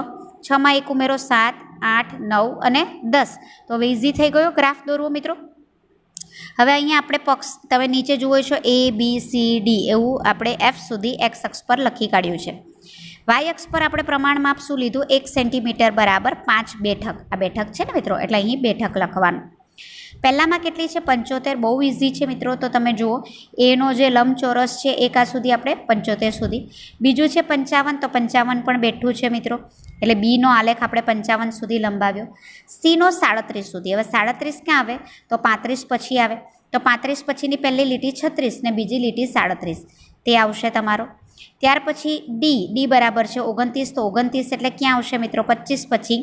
6માં 1 ઉમેરો 7, 8, 9 અને 10. તો હવે ઇઝી થઈ ગયો ગ્રાફ દોરવો મિત્રો. હવે અહીંયા આપણે પક્ષ તમે નીચે જુઓ છો ABCD એવું આપણે F સુધી x અક્ષ પર લખી કાઢ્યું છે. y અક્ષ પર આપણે પ્રમાણ માપ શું લીધું? 1 સેન્ટીમીટર બરાબર 5 બેઠક. આ બેઠક છે ને મિત્રો, એટલે અહીં બેઠક લખવાનું. પહેલામાં કેટલી છે? 75. બહુ ઇઝી છે મિત્રો. તો તમે જુઓ એનો જે લંબચોરસ છે એ કા સુધી આપણે 75 સુધી. બીજું છે 55, તો 55 પણ બેઠું છે મિત્રો. એટલે બીનો આલેખ આપણે 55 સુધી લંબાવ્યો. સીનો 37 સુધી. હવે 37 ક્યાં આવે? તો 35 પછી આવે. તો 35 પછીની પહેલી લીટી 36 ને બીજી લીટી 37, તે આવશે તમારો. ત્યાર પછી ડી બરાબર છે 29, તો 29 એટલે ક્યાં આવશે મિત્રો? 25 પછી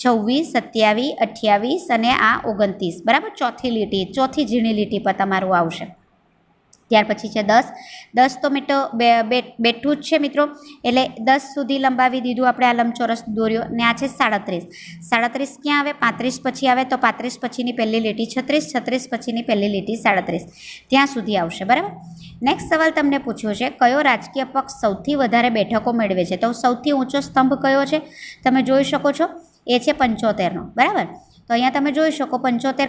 26, 27, 28 અને આ 29. બરાબર. ચોથી લીટી, ચોથી ઝીણી લીટી પર તમારું આવશે. ત્યાર પછી છે 10 તો મિત્રો બેઠું જ છે મિત્રો. એટલે 10 સુધી લંબાવી દીધું આપણે, આ લંબચોરસ દોર્યો. ને આ છે 37. 37 ક્યાં આવે? 35 પછી આવે. તો 35 પછીની પહેલી લીટી 36, 36 પછીની પહેલી લીટી 37, ત્યાં સુધી આવશે. બરાબર. નેક્સ્ટ સવાલ તમને પૂછ્યો છે, કયો રાજકીય પક્ષ સૌથી વધારે બેઠકો મેળવે છે? તો સૌથી ઊંચો સ્તંભ કયો છે? તમે જોઈ શકો છો, એ છે 75નો. બરાબર. તો અહીંયા તમે જોઈ શકો 75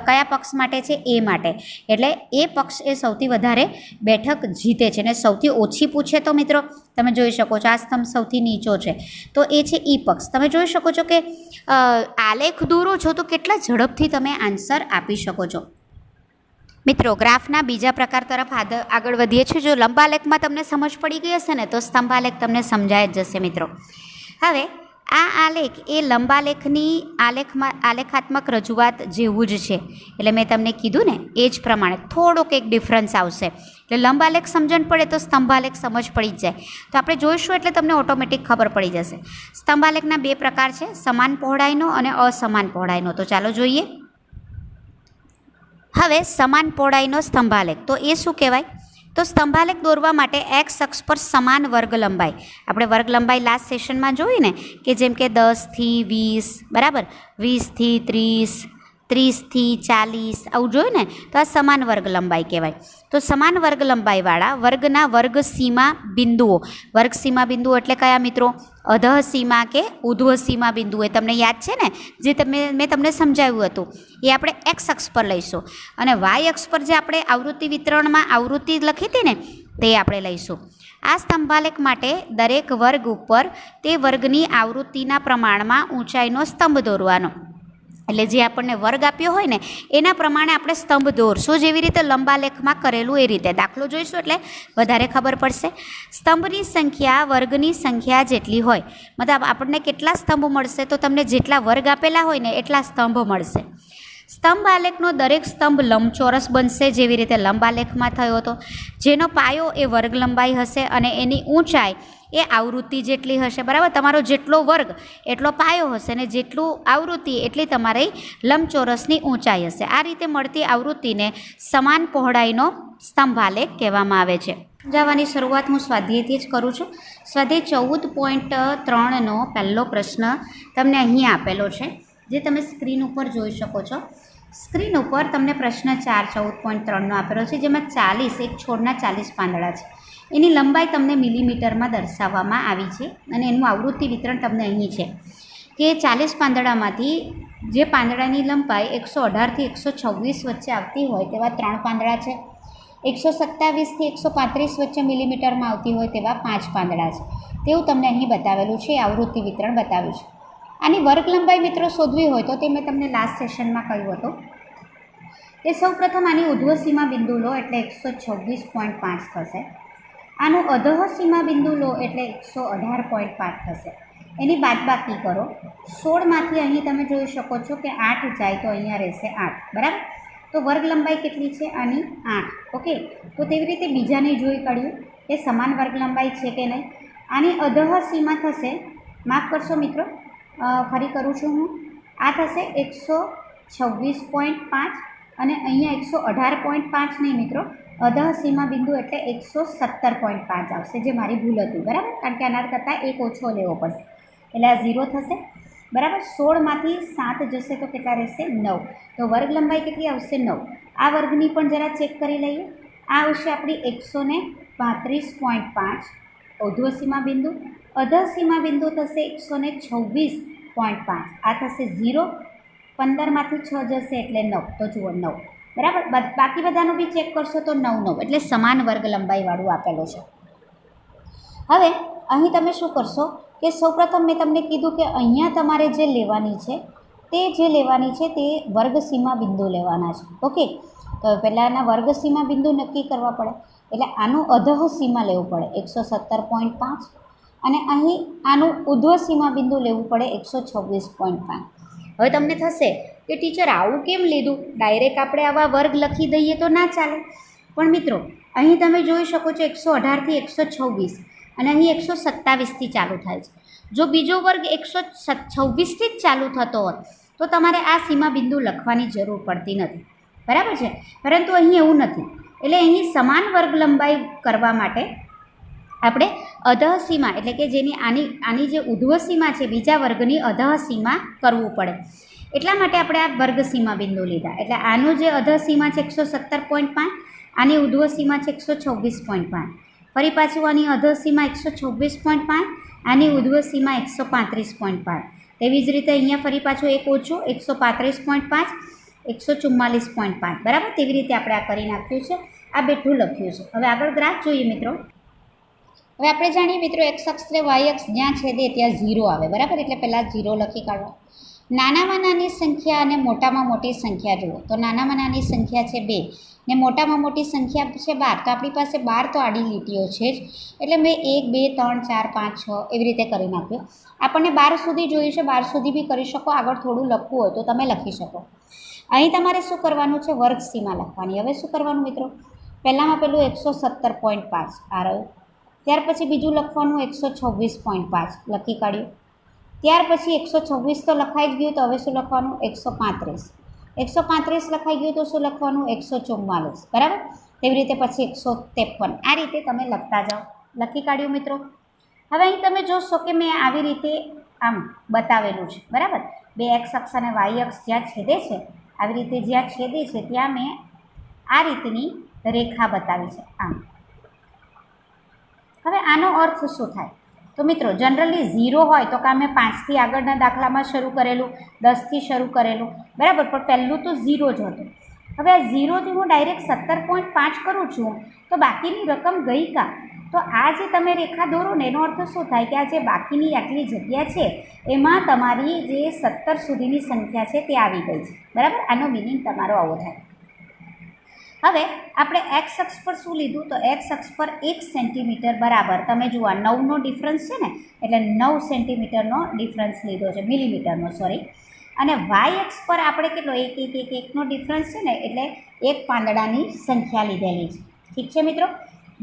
કયા પક્ષ માટે છે? એ માટે. એટલે એ પક્ષ એ સૌથી વધારે બેઠક જીતે છે. અને સૌથી ઓછી પૂછે તો મિત્રો તમે જોઈ શકો છો આ સ્તંભ સૌથી નીચો છે, તો એ છે ઈ પક્ષ. તમે જોઈ શકો છો કે આલેખ દોરો છો તો કેટલા ઝડપથી તમે આન્સર આપી શકો છો. મિત્રો ગ્રાફના બીજા પ્રકાર તરફ આગળ વધીએ છીએ. જો લંબાલેખમાં તમને સમજ પડી ગઈ હશે ને તો સ્તંભાલેખ તમને સમજાય જ જશે મિત્રો. હવે આ આલેખ એ લંબાલેખની આલેખાત્મક રજૂઆત જેવું જ છે. એટલે મેં તમને કીધું ને એ જ પ્રમાણે થોડોક એક ડિફરન્સ આવશે. એટલે લંબાલેખ સમજણ પડે તો સ્તંભાલેખ સમજ પડી જ જાય. તો આપણે જોઈશું એટલે તમને ઓટોમેટિક ખબર પડી જશે. સ્તંભાલેખના બે પ્રકાર છે, સમાન પહોળાઈનો અને અસમાન પહોળાઈનો. તો ચાલો જોઈએ. હવે સમાન પહોળાઈનો સ્તંભાલેખ, તો એ શું કહેવાય? તો સ્તંભાલેખ દોરવા માટે એક્સ અક્ષ પર સમાન વર્ગ લંબાઈ, આપણે વર્ગ લંબાઈ લાસ્ટ સેશનમાં જોઈ ને કે જેમ કે 10 થી 20 બરાબર, 20 થી 30, 30 થી 40 આવું જોયું ને, તો આ સમાન વર્ગ લંબાઈ કહેવાય. તો સમાન વર્ગ લંબાઈવાળા વર્ગના વર્ગ સીમા બિંદુઓ, વર્ગ સીમા બિંદુઓ એટલે કયા મિત્રો? અધઃ સીમા કે ઉધ્વ સીમા બિંદુ. એ તમને યાદ છે ને, જે મેં તમને સમજાવ્યું હતું, એ આપણે એક્સ અક્ષ પર લઈશું અને વાય અક્ષ પર જે આપણે આવૃત્તિ વિતરણમાં આવૃત્તિ લખી હતી ને તે આપણે લઈશું. આ સ્તંભાલેખ માટે દરેક વર્ગ ઉપર તે વર્ગની આવૃત્તિના પ્રમાણમાં ઊંચાઈનો સ્તંભ દોરવાનો. એટલે જે આપણને વર્ગ આપ્યો હોય ને એના પ્રમાણે આપણે સ્તંભ દોરશું, જેવી રીતે લંબાલેખમાં કરેલું એ રીતે. દાખલો જોઈશું એટલે વધારે ખબર પડશે. સ્તંભની સંખ્યા વર્ગની સંખ્યા જેટલી હોય, મતલબ આપણને કેટલા સ્તંભ મળશે? તો તમને જેટલા વર્ગ આપેલા હોય ને એટલા સ્તંભ મળશે. સ્તંભ આલેખનો દરેક સ્તંભ લંબચોરસ બનશે, જેવી રીતે લંબાલેખમાં થયો હતો, જેનો પાયો એ વર્ગ લંબાઈ હશે અને એની ઊંચાઈ એ આવૃત્તિ જેટલી હશે. બરાબર, તમારો જેટલો વર્ગ એટલો પાયો હશે અને જેટલું આવૃત્તિ એટલી તમારી લંબચોરસની ઊંચાઈ હશે. આ રીતે મળતી આવૃત્તિને સમાન પહોળાઈનો સ્તંભાલેખ કહેવામાં આવે છે. સમજાવવાની શરૂઆત હું સ્વાધ્યાયથી જ કરું છું. સ્વાધ્યાય 14.3નો પહેલો પ્રશ્ન તમને અહીં આપેલો છે, જે તમે સ્ક્રીન ઉપર જોઈ શકો છો. સ્ક્રીન ઉપર તમને પ્રશ્ન 14.3નો આપેલો છે, જેમાં 40 એક છોડના 40 પાંદડા છે. એની લંબાઈ તમને મિલીમીટરમાં દર્શાવવામાં આવી છે અને એનું આવૃત્તિ વિતરણ તમને અહીં છે કે 40 પાંદડામાંથી જે પાંદડાની લંબાઈ 118 થી 126 વચ્ચે આવતી હોય તેવા 3 પાંદડા છે, 127 થી 135 વચ્ચે મિલીમીટરમાં આવતી હોય તેવા 5 પાંદડા છે. તેવું તમને અહીં બતાવેલું છે, આવૃત્તિ વિતરણ બતાવ્યું છે. આની વર્ગ લંબાઈ મિત્રો શોધવી હોય તો તે મેં તમને લાસ્ટ સેશનમાં કહ્યું હતું કે સૌપ્રથમ આની ઉધ્વ સીમા બિંદુ લો એટલે 126.5 થશે. આનું અધઃ સીમા બિંદુ લો એટલે 118.5 થશે. એની બાદબાકી કરો. 16માંથી અહીં તમે જોઈ શકો છો કે 8 જાય તો અહીંયા રહેશે 8 બરાબર. તો વર્ગ લંબાઈ કેટલી છે આની? 8. ઓકે, તો તેવી રીતે બીજાને જોઈ કાઢ્યું કે સમાન વર્ગ લંબાઈ છે કે નહીં. આની અધઃ સીમા થશે, માફ કરશો મિત્રો, ફરી કરું છું હું, આ થશે 126.5 અને અહીંયા 118.5 નહીં મિત્રો, અધઃ સીમા બિંદુ એટલે 117.5 આવશે, જે મારી ભૂલ હતી બરાબર, કારણ કે આના કરતાં એક ઓછો લેવો પડશે એટલે આ 0 થશે બરાબર. 16માંથી 7 જશે તો કેટલા રહેશે? 9. તો વર્ગ લંબાઈ કેટલી આવશે? 9. આ વર્ગની પણ જરા ચેક કરી લઈએ. આ આવશે આપણી 135.5 ઉધ્વ સીમા બિંદુ. અધઃ સીમા બિંદુ થશે 126.5, આ થશે 0. 15માંથી 6 જશે એટલે 9, તો જુઓ 9 બરાબર. બાકી બધાનું બી ચેક કરશો તો 9 9, એટલે સમાન વર્ગ લંબાઈવાળું આપેલું છે. હવે અહીં તમે શું કરશો કે સૌપ્રથમ મેં તમને કીધું કે અહીંયા તમારે જે લેવાની છે તે વર્ગ સીમા બિંદુ લેવાના છે. ઓકે, તો પહેલાં એના વર્ગ સીમા બિંદુ નક્કી કરવા પડે, એટલે આનું અધઃ સીમા લેવું પડે 117.5 અને અહીં આનું ઉધ્વ સીમા બિંદુ લેવું પડે 126.5. હવે તમને થશે કે ટીચર આવું કેમ લીધું? ડાયરેક્ટ આપણે આવા વર્ગ લખી દઈએ તો ના ચાલે. પણ મિત્રો અહીં તમે જોઈ શકો છો 118 થી 126 અને અહીં 127થી ચાલુ થાય છે. જો બીજો વર્ગ 126થી જ ચાલુ થતો હોત તો તમારે આ સીમા બિંદુ લખવાની જરૂર પડતી નથી, બરાબર છે. પરંતુ અહીં એવું નથી, એટલે અહીં સમાન વર્ગ લંબાઈ કરવા માટે આપણે અધઃ સીમા એટલે કે જેની આની જે ઉધ્વ સીમા છે બીજા વર્ગની અધઃ સીમા કરવું પડે. એટલા માટે આપણે આ વર્ગ સીમા બિંદુ લીધા. એટલે આનું જે અધઃ સીમા છે 117.5, આની ઉધ્વ સીમા છે 126.5, ફરી પાછું આની અધઃ સીમા 126.5, આની ઉધ્વ સીમા 135.5. તેવી જ રીતે અહીંયા ફરી પાછું એક ઓછું 135.5 144.5 બરાબર. તેવી રીતે આપણે આ કરી નાખ્યું છે, આ બેઠું લખ્યું છે. હવે આગળ ગ્રાફ જોઈએ મિત્રો. હવે આપણે જાણીએ મિત્રો એક્સ અક્ષ ને વાય અક્ષ જ્યાં છેદે ત્યાં 0 આવે બરાબર, એટલે પહેલાં 0 લખી કાઢવા. નાનામાં નાની સંખ્યા અને મોટામાં મોટી સંખ્યા જુઓ તો નાનામાં નાની સંખ્યા છે 2 ને મોટામાં મોટી સંખ્યા છે 12. તો આપણી પાસે 12 તો આડી લીટીઓ છે જ, એટલે મેં 1 2 3 4 5 6 એવી રીતે કરી નાખ્યું. આપણને 12 સુધી જોઈએ છે, 12 સુધી બી કરી શકો. આગળ થોડું લખવું હોય તો તમે લખી શકો. અહીં તમારે શું કરવાનું છે, વર્ગ સીમા લખવાની. હવે શું કરવાનું મિત્રો, પહેલાંમાં પેલું 117.5 આ રહ્યું, ત્યાર પછી બીજું લખવાનું 126.5 લખી કાઢ્યું. ત્યાર પછી 126 તો લખાઈ જ ગયું, તો હવે શું લખવાનું 135 લખાઈ ગયું, તો શું લખવાનું 144 બરાબર. તેવી રીતે પછી 153 આ રીતે તમે લખતા જાઓ. લખી કાઢ્યું મિત્રો. હવે અહીં તમે જોશો કે મેં આવી રીતે આમ બતાવેલું છે બરાબર. બે એક્સ અક્ષ અને વાય અક્ષ જ્યાં છેદે છે, આવી રીતે જ્યાં છેદે છે ત્યાં મેં આ રીતની રેખા બતાવી છે આમ. હવે આનો અર્થ શું થાય તો મિત્રો, જનરલી 0 હોય તો કાં મેં 5થી આગળના દાખલામાં શરૂ કરેલું, 10થી શરૂ કરેલું બરાબર, પણ પહેલું તો 0 જ હતું. હવે આ 0થી હું ડાયરેક્ટ 17.5 કરું છું તો બાકીની રકમ ગઈ કાં? તો આ જે તમે રેખા દોરો ને એનો અર્થ શું થાય કે આ જે બાકીની આટલી જગ્યા છે એમાં તમારી જે 17 સુધીની સંખ્યા છે તે આવી ગઈ છે બરાબર. આનો મિનિંગ તમારો આવો થાય. હવે આપણે એક્સ અક્ષ પર શું લીધું તો એક્સ અક્ષ પર 1 સેન્ટીમીટર બરાબર, તમે જુઓ 9નો ડિફરન્સ છે ને, એટલે 9 સેન્ટીમીટરનો ડિફરન્સ લીધો છે, મિલીમીટરનો સોરી. અને વાય અક્ષ પર આપણે કેટલો 1 ડિફરન્સ છે ને, એટલે એક પાંદડાની સંખ્યા લીધેલી છે. ઠીક છે મિત્રો,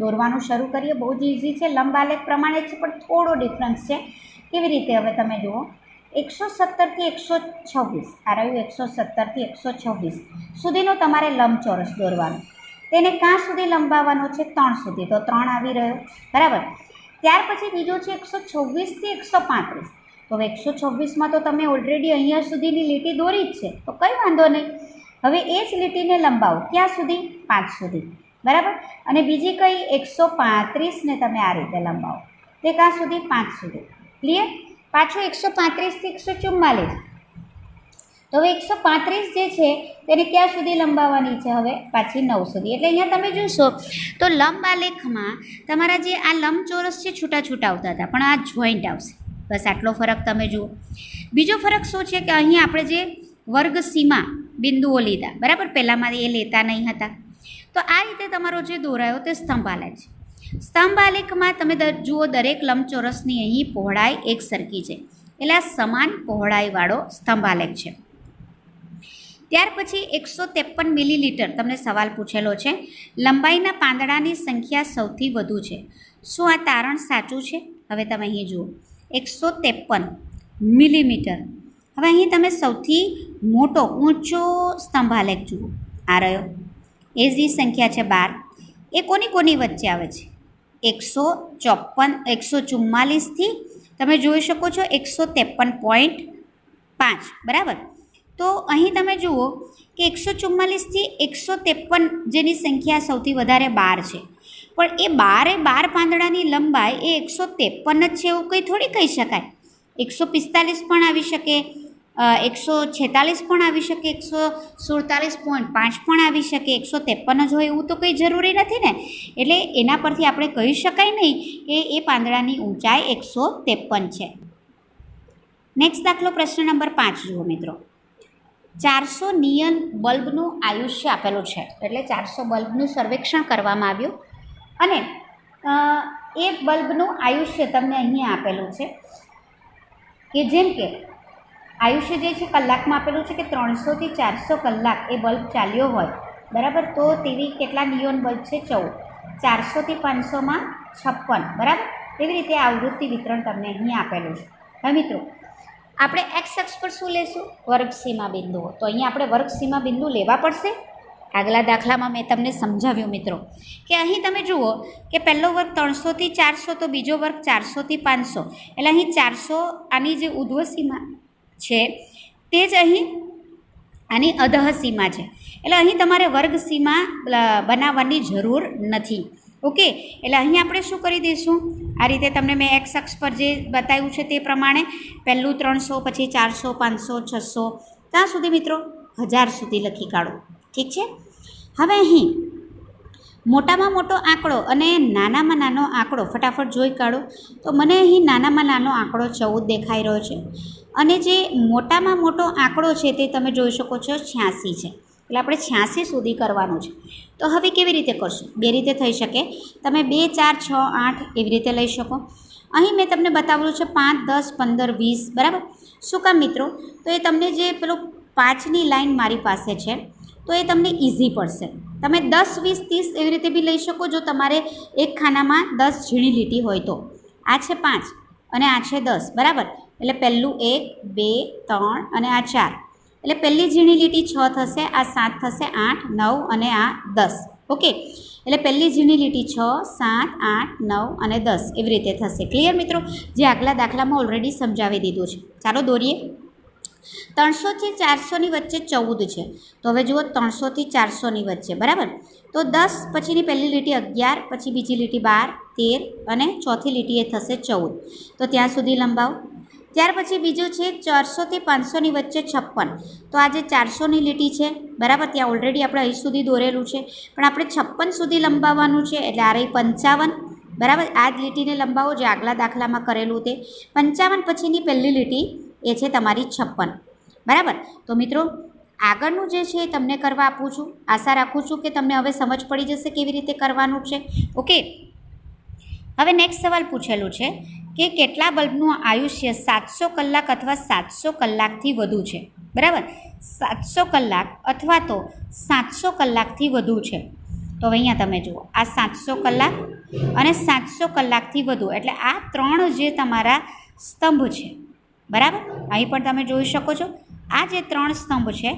દોરવાનું શરૂ કરીએ. બહુ જ ઇઝી છે, લંબાલેખ પ્રમાણે છે પણ થોડો ડિફરન્સ છે. કેવી રીતે હવે તમે જુઓ, 117થી 126 આ રહ્યું, 117થી 126 સુધીનો તમારે લંબચોરસ દોરવાનો. તેને ક્યાં સુધી લંબાવવાનો છે, 3 સુધી, તો 3 આવી રહ્યો બરાબર. ત્યાર પછી બીજો છે 126થી 135. તો હવે 126માં તો તમે ઓલરેડી અહીંયા સુધીની લીટી દોરી જ છે, તો કંઈ વાંધો નહીં. હવે એ જ લીટીને લંબાવો ક્યાં સુધી, 5 સુધી બરાબર. અને બીજી કઈ 135ને તમે આ રીતે લંબાવો, તે ક્યાં સુધી, 5 સુધી. ક્લિયર. પાછું 135થી 144. તો હવે 135 જે છે તેને ક્યાં સુધી લંબાવવાની છે, હવે પાછી 9 સુધી. એટલે અહીંયા તમે જોશો તો લંબાલેખમાં તમારા જે આ લંબચોરસ છે છૂટા છૂટા આવતા હતા, પણ આ જોઈન્ટ આવશે. બસ આટલો ફરક તમે જુઓ. બીજો ફરક શું છે કે અહીં આપણે જે વર્ગ સીમા બિંદુઓ લીધા બરાબર, પહેલાંમાં એ લેતા નહીં હતા. તો આ રીતે તમારો જે દોરાયો તે સ્તંભ આલેખ છે. સ્તંભ આલેખમાં તમે જુઓ દરેક લંબચોરસની અહીં પહોળાઈ એક સરખી છે, એટલે આ સમાન પહોળાઈવાળો સ્તંભ આલેખ છે. ત્યાર પછી 153 મિલીલીટર તમને સવાલ પૂછેલો છે. લંબાઈના પાંદડાની સંખ્યા સૌથી વધુ છે. શું આ તારણ સાચું છે? હવે તમે અહીં જુઓ 153 મિલીમીટર. હવે અહીં તમે સૌથી મોટો ઊંચો સ્તંભ આલેખ જુઓ, આ રહ્યો. એની સંખ્યા છે 12. એ કોની વચ્ચે આવે છે, 144થી તમે જોઈ શકો છો 153.5 બરાબર. તો અહીં તમે જુઓ કે 144થી 153 જેની સંખ્યા સૌથી વધારે 12 છે, પણ એ 12 પાંદડાની લંબાઈ એ 153 જ છે એવું કંઈ થોડી કહી શકાય. 145 પણ આવી શકે, 146 પણ આવી શકે, 147.5 પણ આવી શકે, 153 જ હોય એવું તો કંઈ જરૂરી નથી ને. એટલે એના પરથી આપણે કહી શકાય નહીં કે એ પાંદડાની ઊંચાઈ 153 છે. નેક્સ્ટ દાખલો પ્રશ્ન નંબર 5 જુઓ મિત્રો. 400 નિયન બલ્બનું આયુષ્ય આપેલું છે, એટલે 400 બલ્બનું સર્વેક્ષણ કરવામાં આવ્યું અને એ બલ્બનું આયુષ્ય તમને અહીં આપેલું છે કે જેમ કે આયુષ્ય જે છે કલાકમાં આપેલું છે કે 300થી 400 કલાક એ બલ્બ ચાલ્યો હોય બરાબર. તો તેવી કેટલા નિયોન બલ્બ છે, 14. 400થી 500માં 56 બરાબર. તેવી રીતે આવૃત્તિ વિતરણ તમને અહીં આપેલું છે. હવે મિત્રો આપણે એક્સ અક્ષ પર શું લેશું, વર્ગ સીમા બિંદુઓ. તો અહીંયા આપણે વર્ગ સીમા બિંદુ લેવા પડશે. આગલા દાખલામાં મેં તમને સમજાવ્યું મિત્રો કે અહીં તમે જુઓ કે પહેલો વર્ગ 300થી 400, તો બીજો વર્ગ 400થી 500. એટલે અહીં 400 આની જે ઉધ્વ સીમા છે તે જ અહીં આની અધઃ સીમા છે. એટલે અહીં તમારે વર્ગ સીમા બનાવવાની જરૂર નથી. ઓકે, એટલે અહીં આપણે શું કરી દઈશું, આ રીતે તમને મેં એક્સ અક્ષ પર જે બતાવ્યું છે તે પ્રમાણે પહેલું 300, પછી 400, 500, 600 ત્યાં સુધી મિત્રો 1000 સુધી લખી કાઢો. ઠીક છે. હવે અહીં મોટામાં મોટો આંકડો અને નાનામાં નાનો આંકડો ફટાફટ જોઈ કાઢો. તો મને અહીં નાનામાં નાનો આંકડો 14 દેખાઈ રહ્યો છે અને જે મોટામાં મોટો આંકડો છે તે તમે જોઈ શકો છો 86 છે. એટલે આપણે 86 સુધી કરવાનું છે. તો હવે કેવી રીતે કરશું? બે રીતે થઈ શકે. તમે 2, 4, 6, 8 એવી રીતે લઈ શકો. અહીં મેં તમને બતાવેલું છે 5, 10, 15, 20. બરાબર. શું કામ મિત્રો? તો એ તમને જે પેલું 5ની લાઈન મારી પાસે છે તો એ તમને ઇઝી પડશે. તમે 10, 20, 30 એવી રીતે બી લઈ શકો જો તમારે એક ખાનામાં 10 ઝીણી લીટી હોય તો. આ છે 5 અને આ છે 10. બરાબર. એટલે પહેલું 1, 2, 3 અને આ 4. એટલે પહેલી ઝીણી લીટી 6 થશે, આ 7 થશે, 8, 9 અને આ 10. ઓકે, એટલે પહેલી ઝીણી લીટી 6, 7, 8, 9 અને 10 એવી રીતે થશે. ક્લિયર મિત્રો? જે આગલા દાખલામાં ઓલરેડી સમજાવી દીધું છે. ચાલો દોરીએ. 300 થી 400ની વચ્ચે 14 છે. તો હવે જુઓ 300 થી 400ની વચ્ચે. બરાબર. તો 10 પછીની પહેલી લીટી 11, પછી બીજી લીટી 12, 13 અને ચોથી લીટી એ થશે 14. તો ત્યાં સુધી લંબાવો. ત્યાર પછી બીજું છે 400 થી 500ની વચ્ચે 56. તો આ જે 400ની લીટી છે, બરાબર, ત્યાં ઓલરેડી આપણે અહીં સુધી દોરેલું છે, પણ આપણે 56 સુધી લંબાવવાનું છે. એટલે આ રહી 55. બરાબર. આ જ લીટીને લંબાવો જે આગલા દાખલામાં કરેલું તે 55 પછીની પહેલી લીટી એ છે તમારી 56. બરાબર. તો મિત્રો આગળનું જે છે એ તમને કરવા આપું છું. આશા રાખું છું કે તમને હવે સમજ પડી જશે કેવી રીતે કરવાનું છે. ઓકે, હવે નેક્સ્ટ સવાલ પૂછેલું છે કે કેટલા બલ્બનું આયુષ્ય 700 કલાક અથવા 700 કલાકથી વધુ છે. બરાબર. 700 કલાક અથવા તો 700 કલાકથી વધુ છે. તો અહીંયા તમે જુઓ, આ 700 કલાક અને 700 કલાકથી વધુ, એટલે આ 3 જે તમારા સ્તંભ છે. બરાબર. અહીં પણ તમે જોઈ શકો છો આ જે 3 સ્તંભ છે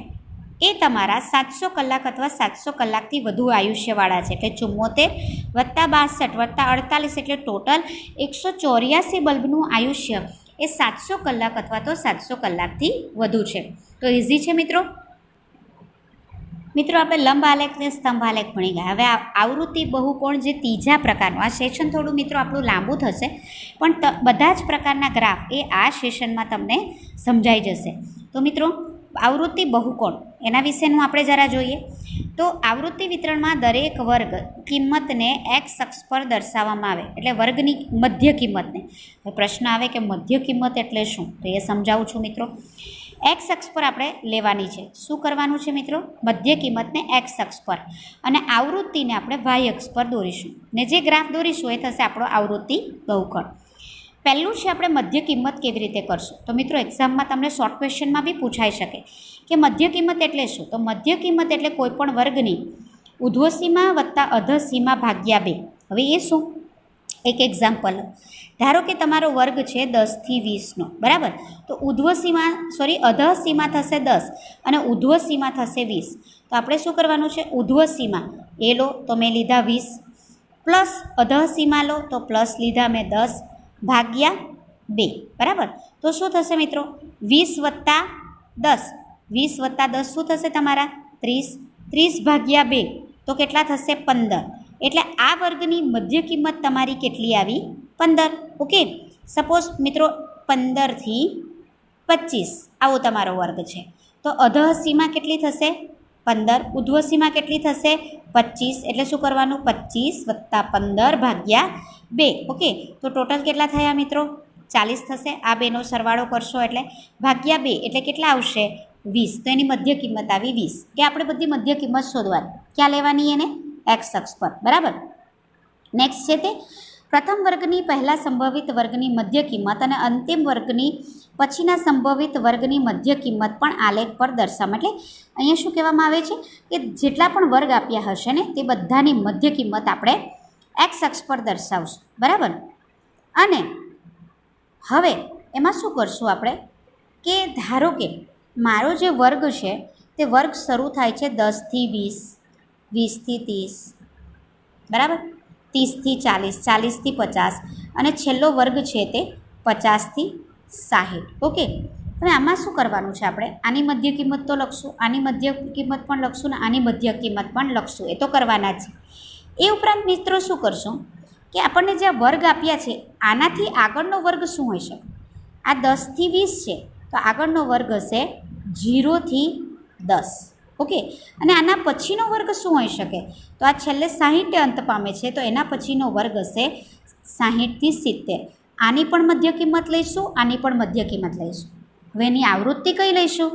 એ તમારા 700 કલાક અથવા 700 કલાકથી વધુ આયુષ્યવાળા છે. એટલે 74 + 62 + 48 એટલે ટોટલ 184 બલ્બનું આયુષ્ય એ 700 કલાક અથવા તો 700 કલાકથી વધુ છે. તો ઇઝી છે મિત્રો. મિત્રો આપણે લંબ આલેખ ને સ્તંભ આલેખ ભણી ગયા. હવે આવૃત્તિ બહુકોણ જે ત્રીજા પ્રકારનું, આ સેશન થોડું મિત્રો આપણું લાંબુ થશે, પણ બધા જ પ્રકારના ગ્રાફ એ આ સેશનમાં તમને સમજાઈ જશે. તો મિત્રો આવૃત્તિ બહુકોણ એના વિશેનું આપણે જરા જોઈએ. તો આવૃત્તિ વિતરણમાં દરેક વર્ગ કિંમતને એક્સ અક્ષ પર દર્શાવવામાં આવે, એટલે વર્ગની મધ્ય કિંમતને. પ્રશ્ન આવે કે મધ્ય કિંમત એટલે શું? તો એ સમજાવું છું મિત્રો. એક્સ અક્ષ પર આપણે લેવાની છે. શું કરવાનું છે મિત્રો? મધ્ય કિંમતને એક્સ અક્ષ પર અને આવૃત્તિને આપણે વાય અક્ષ પર દોરીશું. ને જે ગ્રાફ દોરીશું એ થશે આપણો આવૃત્તિ બહુકોણ. પહેલું છે આપણે મધ્ય કિંમત કેવી રીતે કરશું? તો મિત્રો એક્ઝામમાં તમને શોર્ટ ક્વેશ્ચનમાં બી પૂછાઈ શકે કે મધ્ય કિંમત એટલે શું? તો મધ્ય કિંમત એટલે કોઈપણ વર્ગની ઉધ્વસીમા વત્તા અધસીમા ભાગ્યા 2. હવે એ શું? એક એક્ઝામ્પલ. ધારો કે તમારો વર્ગ છે 10 થી 20નો. બરાબર. તો અધસીમા થશે 10 અને ઉધ્વસીમા થશે 20. તો આપણે શું કરવાનું છે? ઉધ્વસીમા એ લો તો મેં લીધા 20, પ્લસ અધસીમા લો તો પ્લસ લીધા મેં 10 ભાગ્યા 2. બરાબર. તો શું થશે મિત્રો? 20 + 10. 20 + 10 શું થશે તમારા? 30. 30 ભાગ્યા 2 તો કેટલા થશે? 15. એટલે આ વર્ગની મધ્ય કિંમત તમારી કેટલી આવી? 15. ઓકે. સપોઝ મિત્રો 15 થી 25 આવો તમારો વર્ગ છે. તો અધસીમા કેટલી થશે? 15. ઉધ્વસીમા કેટલી થશે? 25. એટલે શું કરવાનું? 25 + 15 ભાગ્યા 2. ઓકે. તો ટોટલ કેટલા થયા મિત્રો? 40 થશે. આ બેનો સરવાળો કરશો એટલે ભાગ્યા 2 એટલે કેટલા આવશે? 20. તો એની મધ્ય કિંમત આવી 20. કે આપણે બધી મધ્ય કિંમત શોધવાની. ક્યાં લેવાની? એને એક્સ અક્ષ પર. બરાબર. નેક્સ્ટ છે તે પ્રથમ વર્ગની પહેલાં સંભવિત વર્ગની મધ્ય કિંમત અને અંતિમ વર્ગની પછીના સંભવિત વર્ગની મધ્ય કિંમત પણ આલેખ પર દર્શાવવામાં. એટલે અહીંયા શું કહેવામાં આવે છે કે જેટલા પણ વર્ગ આપ્યા હશે ને તે બધાની મધ્ય કિંમત આપણે એક્સ અક્ષ પર દર્શાવશું. બરાબર. અને હવે એમાં શું કરશું આપણે કે ધારો કે મારો જે વર્ગ છે તે વર્ગ શરૂ થાય છે 10 થી 20, 20 થી 30, બરાબર, 30 થી 40, 40 થી 50 અને છેલ્લો વર્ગ છે તે 50 થી 60. ઓકે. હવે આમાં શું કરવાનું છે? આપણે આની મધ્ય કિંમત તો લખશું, આની મધ્ય કિંમત પણ લખશું ને આની મધ્ય કિંમત પણ લખશું. એ તો કરવાના જ. એ ઉપરાંત મિત્રો શું કરશું કે આપણને જે વર્ગ આપ્યા છે આનાથી આગળનો વર્ગ શું હોઈ શકે? આ 10થી 20 છે તો આગળનો વર્ગ હશે 0થી 10. ઓકે, અને આના પછીનો વર્ગ શું હોઈ શકે? તો આ છેલ્લે 60 અંત પામે છે તો એના પછીનો વર્ગ હશે 60થી 70. આની પણ મધ્ય કિંમત લઈશું, આની પણ મધ્ય કિંમત લઈશું. હવે એની આવૃત્તિ કઈ લઈશું?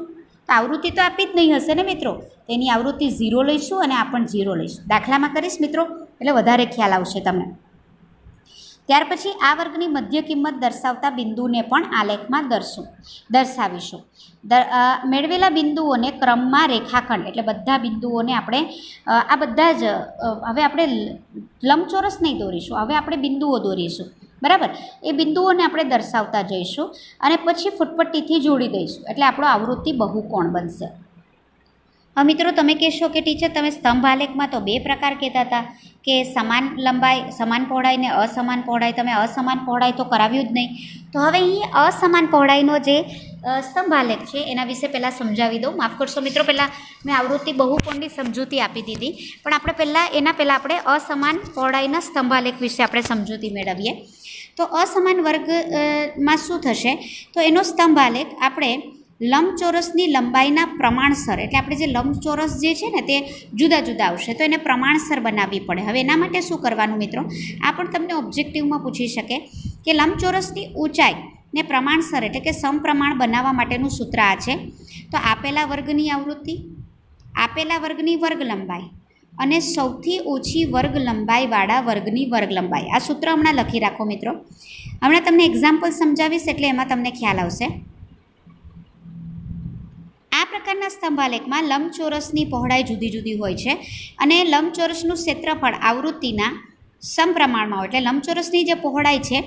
તો આવૃત્તિ તો આપી જ નહીં હશે ને મિત્રો, તેની આવૃત્તિ 0 લઈશું અને આ પણ 0 લઈશું. દાખલામાં કરીશ મિત્રો એટલે વધારે ખ્યાલ આવશે તમને. ત્યાર પછી આ વર્ગની મધ્ય કિંમત દર્શાવતા બિંદુને પણ આલેખમાં દર્શાવીશું. મેળવેલા બિંદુઓને ક્રમમાં રેખાખંડ એટલે બધા બિંદુઓને આપણે આ બધા જ હવે આપણે લંબચોરસ નહીં દોરીશું, હવે આપણે બિંદુઓ દોરીશું. બરાબર, એ બિંદુઓને આપણે દર્શાવતા જઈશું અને પછી ફૂટપટ્ટીથી જોડી દઈશું એટલે આપણો આવૃત્તિ બહુકોણ બનશે. હવે મિત્રો તમે કહેશો કે ટીચર તમે સ્તંભ આલેખમાં તો 2 પ્રકાર કહેતા હતા કે સમાન લંબાઈ, સમાન પહોળાઈ ને અસમાન પહોળાઈ. તમે અસમાન પહોળાઈ તો કરાવ્યું જ નહીં. તો હવે અહીં અસમાન પહોળાઈનો જે સ્તંભ આલેખ છે એના વિશે પહેલાં સમજાવી દઉં. માફ કરશો મિત્રો, પહેલાં મેં આવૃત્તિ બહુકોણની સમજૂતી આપી દીધી, પણ આપણે એના પહેલાં આપણે અસમાન પહોળાઈના સ્તંભ આલેખ વિશે આપણે સમજૂતી મેળવીએ. તો અસમાન વર્ગમાં શું થશે? તો એનો સ્તંભ આલેખ આપણે લંબચોરસની લંબાઈના પ્રમાણસર એટલે આપણે જે લંબચોરસ જે છે ને તે જુદા જુદા આવશે તો એને પ્રમાણસર બનાવવી પડે. હવે એના માટે શું કરવાનું મિત્રો? આ પણ તમને ઓબ્જેક્ટિવમાં પૂછી શકે કે લંબચોરસની ઊંચાઈ ને પ્રમાણસર એટલે કે સમપ્રમાણ બનાવવા માટેનું સૂત્ર આ છે. તો આપેલા વર્ગની આવૃત્તિ, આપેલા વર્ગની વર્ગ લંબાઈ અને સૌથી ઓછી વર્ગ લંબાઈવાળા વર્ગની વર્ગ લંબાઈ. આ સૂત્ર હમણાં લખી રાખો મિત્રો. હમણાં તમને એક્ઝામ્પલ સમજાવીશ એટલે એમાં તમને ખ્યાલ આવશે. આ પ્રકારના સ્તંભાલેખમાં લંબચોરસની પહોળાઈ જુદી જુદી હોય છે અને લંબચોરસનું ક્ષેત્રફળ આવૃત્તિના સમપ્રમાણમાં હોય એટલે લંબચોરસની જે પહોળાઈ છે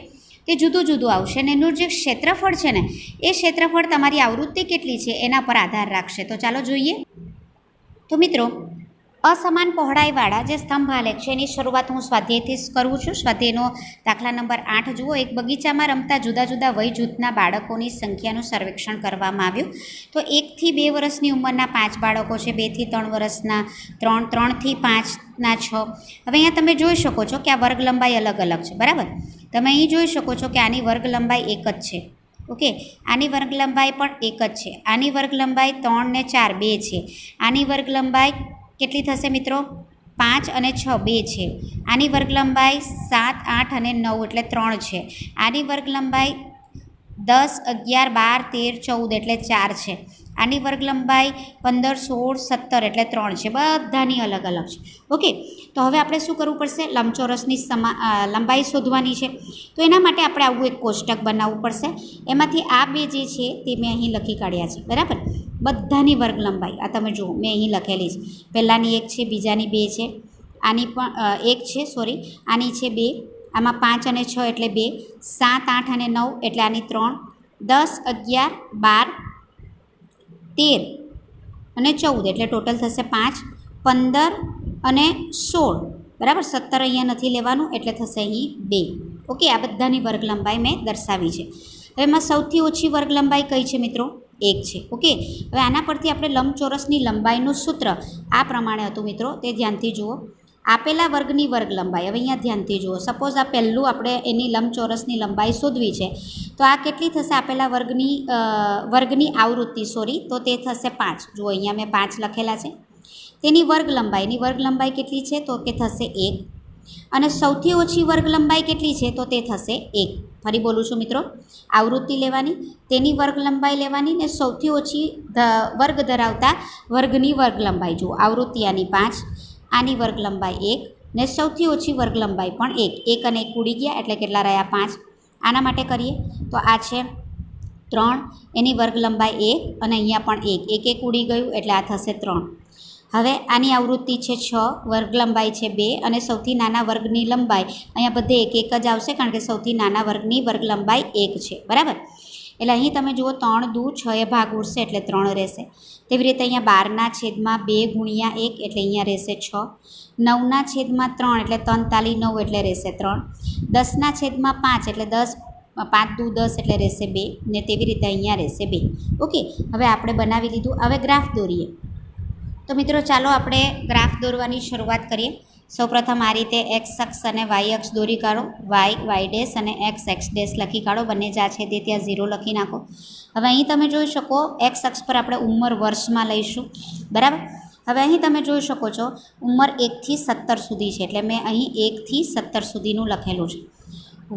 તે જુદું જુદું આવશે અને એનું જે ક્ષેત્રફળ છે ને એ ક્ષેત્રફળ તમારી આવૃત્તિ કેટલી છે એના પર આધાર રાખશે. તો ચાલો જોઈએ. તો મિત્રો અસમાન પહોળાઈવાળા જે સ્તંભ આલેખ છે એની શરૂઆત હું સ્વાધ્યાયથી જ કરું છું. સ્વાધ્યાયનો દાખલા નંબર 8 જુઓ. એક બગીચામાં રમતા જુદા જુદા વય જૂથના બાળકોની સંખ્યાનું સર્વેક્ષણ કરવામાં આવ્યું. તો 1 થી 2 વર્ષની ઉંમરના 5 બાળકો છે, 2 થી 3 વર્ષના 3, 3 થી 5ના 6. હવે અહીંયા તમે જોઈ શકો છો કે આ વર્ગ લંબાઈ અલગ અલગ છે. બરાબર, તમે અહીં જોઈ શકો છો કે આની વર્ગ લંબાઈ 1 જ છે. ઓકે, આની વર્ગ લંબાઈ પણ 1 જ છે. આની વર્ગ લંબાઈ 3 ને 4 2 છે. આની વર્ગ લંબાઈ કેટલી થશે મિત્રો? 5 અને 6 2 છે. આની વર્ગ લંબાઈ 7 8 અને 9 એટલે 3 છે. આની વર્ગ લંબાઈ 10 11 12 13 14 એટલે 4 છે. આની વર્ગ લંબાઈ 15 16 17 એટલે 3 છે. બધાની અલગ અલગ છે. ઓકે, તો હવે આપણે શું કરવું પડશે? લંબચોરસની લંબાઈ શોધવાની છે. તો એના માટે આપણે આવું એક કોષ્ટક બનાવવું પડશે. એમાંથી આ બે જે છે તે મેં અહીં લખી કાઢ્યા છે. બરાબર, બધાની વર્ગ લંબાઈ આ તમે જુઓ મેં અહીં લખેલી છે. પહેલાંની 1 છે, બીજાની 2 છે, આની પણ 1 છે, સોરી આની છે 2, આમાં 5 અને 6 એટલે 2, 7 8 અને 9 એટલે આની 3, 10 11 12 13 અને 14 એટલે ટોટલ થશે 5, 15 અને 16. બરાબર, 17 અહીંયા નથી લેવાનું એટલે થશે અહીં 2. ઓકે, આ બધાની વર્ગ લંબાઈ મેં દર્શાવી છે. હવે એમાં સૌથી ઓછી વર્ગ લંબાઈ કઈ છે મિત્રો? 1 છે. ઓકે, હવે આના પરથી આપણે લંબચોરસની લંબાઈનું સૂત્ર આ પ્રમાણે હતું મિત્રો, તે ધ્યાનથી જુઓ. આપેલા વર્ગની વર્ગ લંબાઈ, હવે અહીંયા ધ્યાનથી જુઓ. સપોઝ આ પહેલું આપણે એની લંબચોરસની લંબાઈ શોધવી છે તો આ કેટલી થશે? આપેલા વર્ગની આવૃત્તિ તો તે થશે 5. જુઓ અહીંયા મેં 5 લખેલા છે. તેની વર્ગ લંબાઈ કેટલી છે? તો કે થશે 1. અને સૌથી ઓછી વર્ગ લંબાઈ કેટલી છે? તો તે થશે 1. ફરી બોલું છું મિત્રો, આવૃત્તિ લેવાની, તેની વર્ગ લંબાઈ લેવાની ને સૌથી ઓછી વર્ગ ધરાવતા વર્ગની વર્ગ લંબાઈ. જુઓ આવૃત્તિ આની 5, આની વર્ગ લંબાઈ 1 ને સૌથી ઓછી વર્ગ લંબાઈ પણ 1. 1 અને 1 ઉડી ગયા એટલે કેટલા રહ્યા? 5. આના માટે કરીએ તો આ છે 3, એની વર્ગ લંબાઈ 1 અને અહીંયા પણ 1, 1 1 ઉડી ગયું એટલે આ થશે 3. હવે આની આવૃત્તિ છે 6, વર્ગ લંબાઈ છે 2 અને સૌથી નાના વર્ગની લંબાઈ અહીંયા બધે 1 1 જ આવશે કારણ કે સૌથી નાના વર્ગની વર્ગ લંબાઈ 1 છે. બરાબર, એટલે અહીં તમે જુઓ 3 દૂ 6 એ ભાગ ઉડશે એટલે 3 રહેશે. તેવી રીતે અહીંયા 12 છેદમાં 2 ગુણ્યા 1 એટલે અહીંયા રહેશે 6, 9 છેદમાં 3 એટલે 3 તાલી 9 એટલે રહેશે 3, 10 છેદમાં 5 એટલે 10 5 દૂ 10 એટલે રહેશે 2 ને તેવી રીતે અહીંયા રહેશે 2. ઓકે, હવે આપણે બનાવી લીધું. હવે ગ્રાફ દોરીએ. તો મિત્રો ચાલો આપણે ગ્રાફ દોરવાની શરૂઆત કરીએ. સૌપ્રથમ આ રીતે એક્સ અક્ષ અને વાય અક્ષ દોરી કાઢો. વાય ડેશ અને એક્સ ડેશ લખી કાઢો. બંને જ્યાં છે તે ત્યાં 0 લખી નાખો. હવે અહીં તમે જોઈ શકો એક્સ અક્ષ પર આપણે ઉંમર વર્ષમાં લઈશું, બરાબર. હવે અહીં તમે જોઈ શકો છો ઉંમર 1 થી 17 સુધી છે, એટલે મેં અહીં 1 થી 17 સુધીનું લખેલું છે.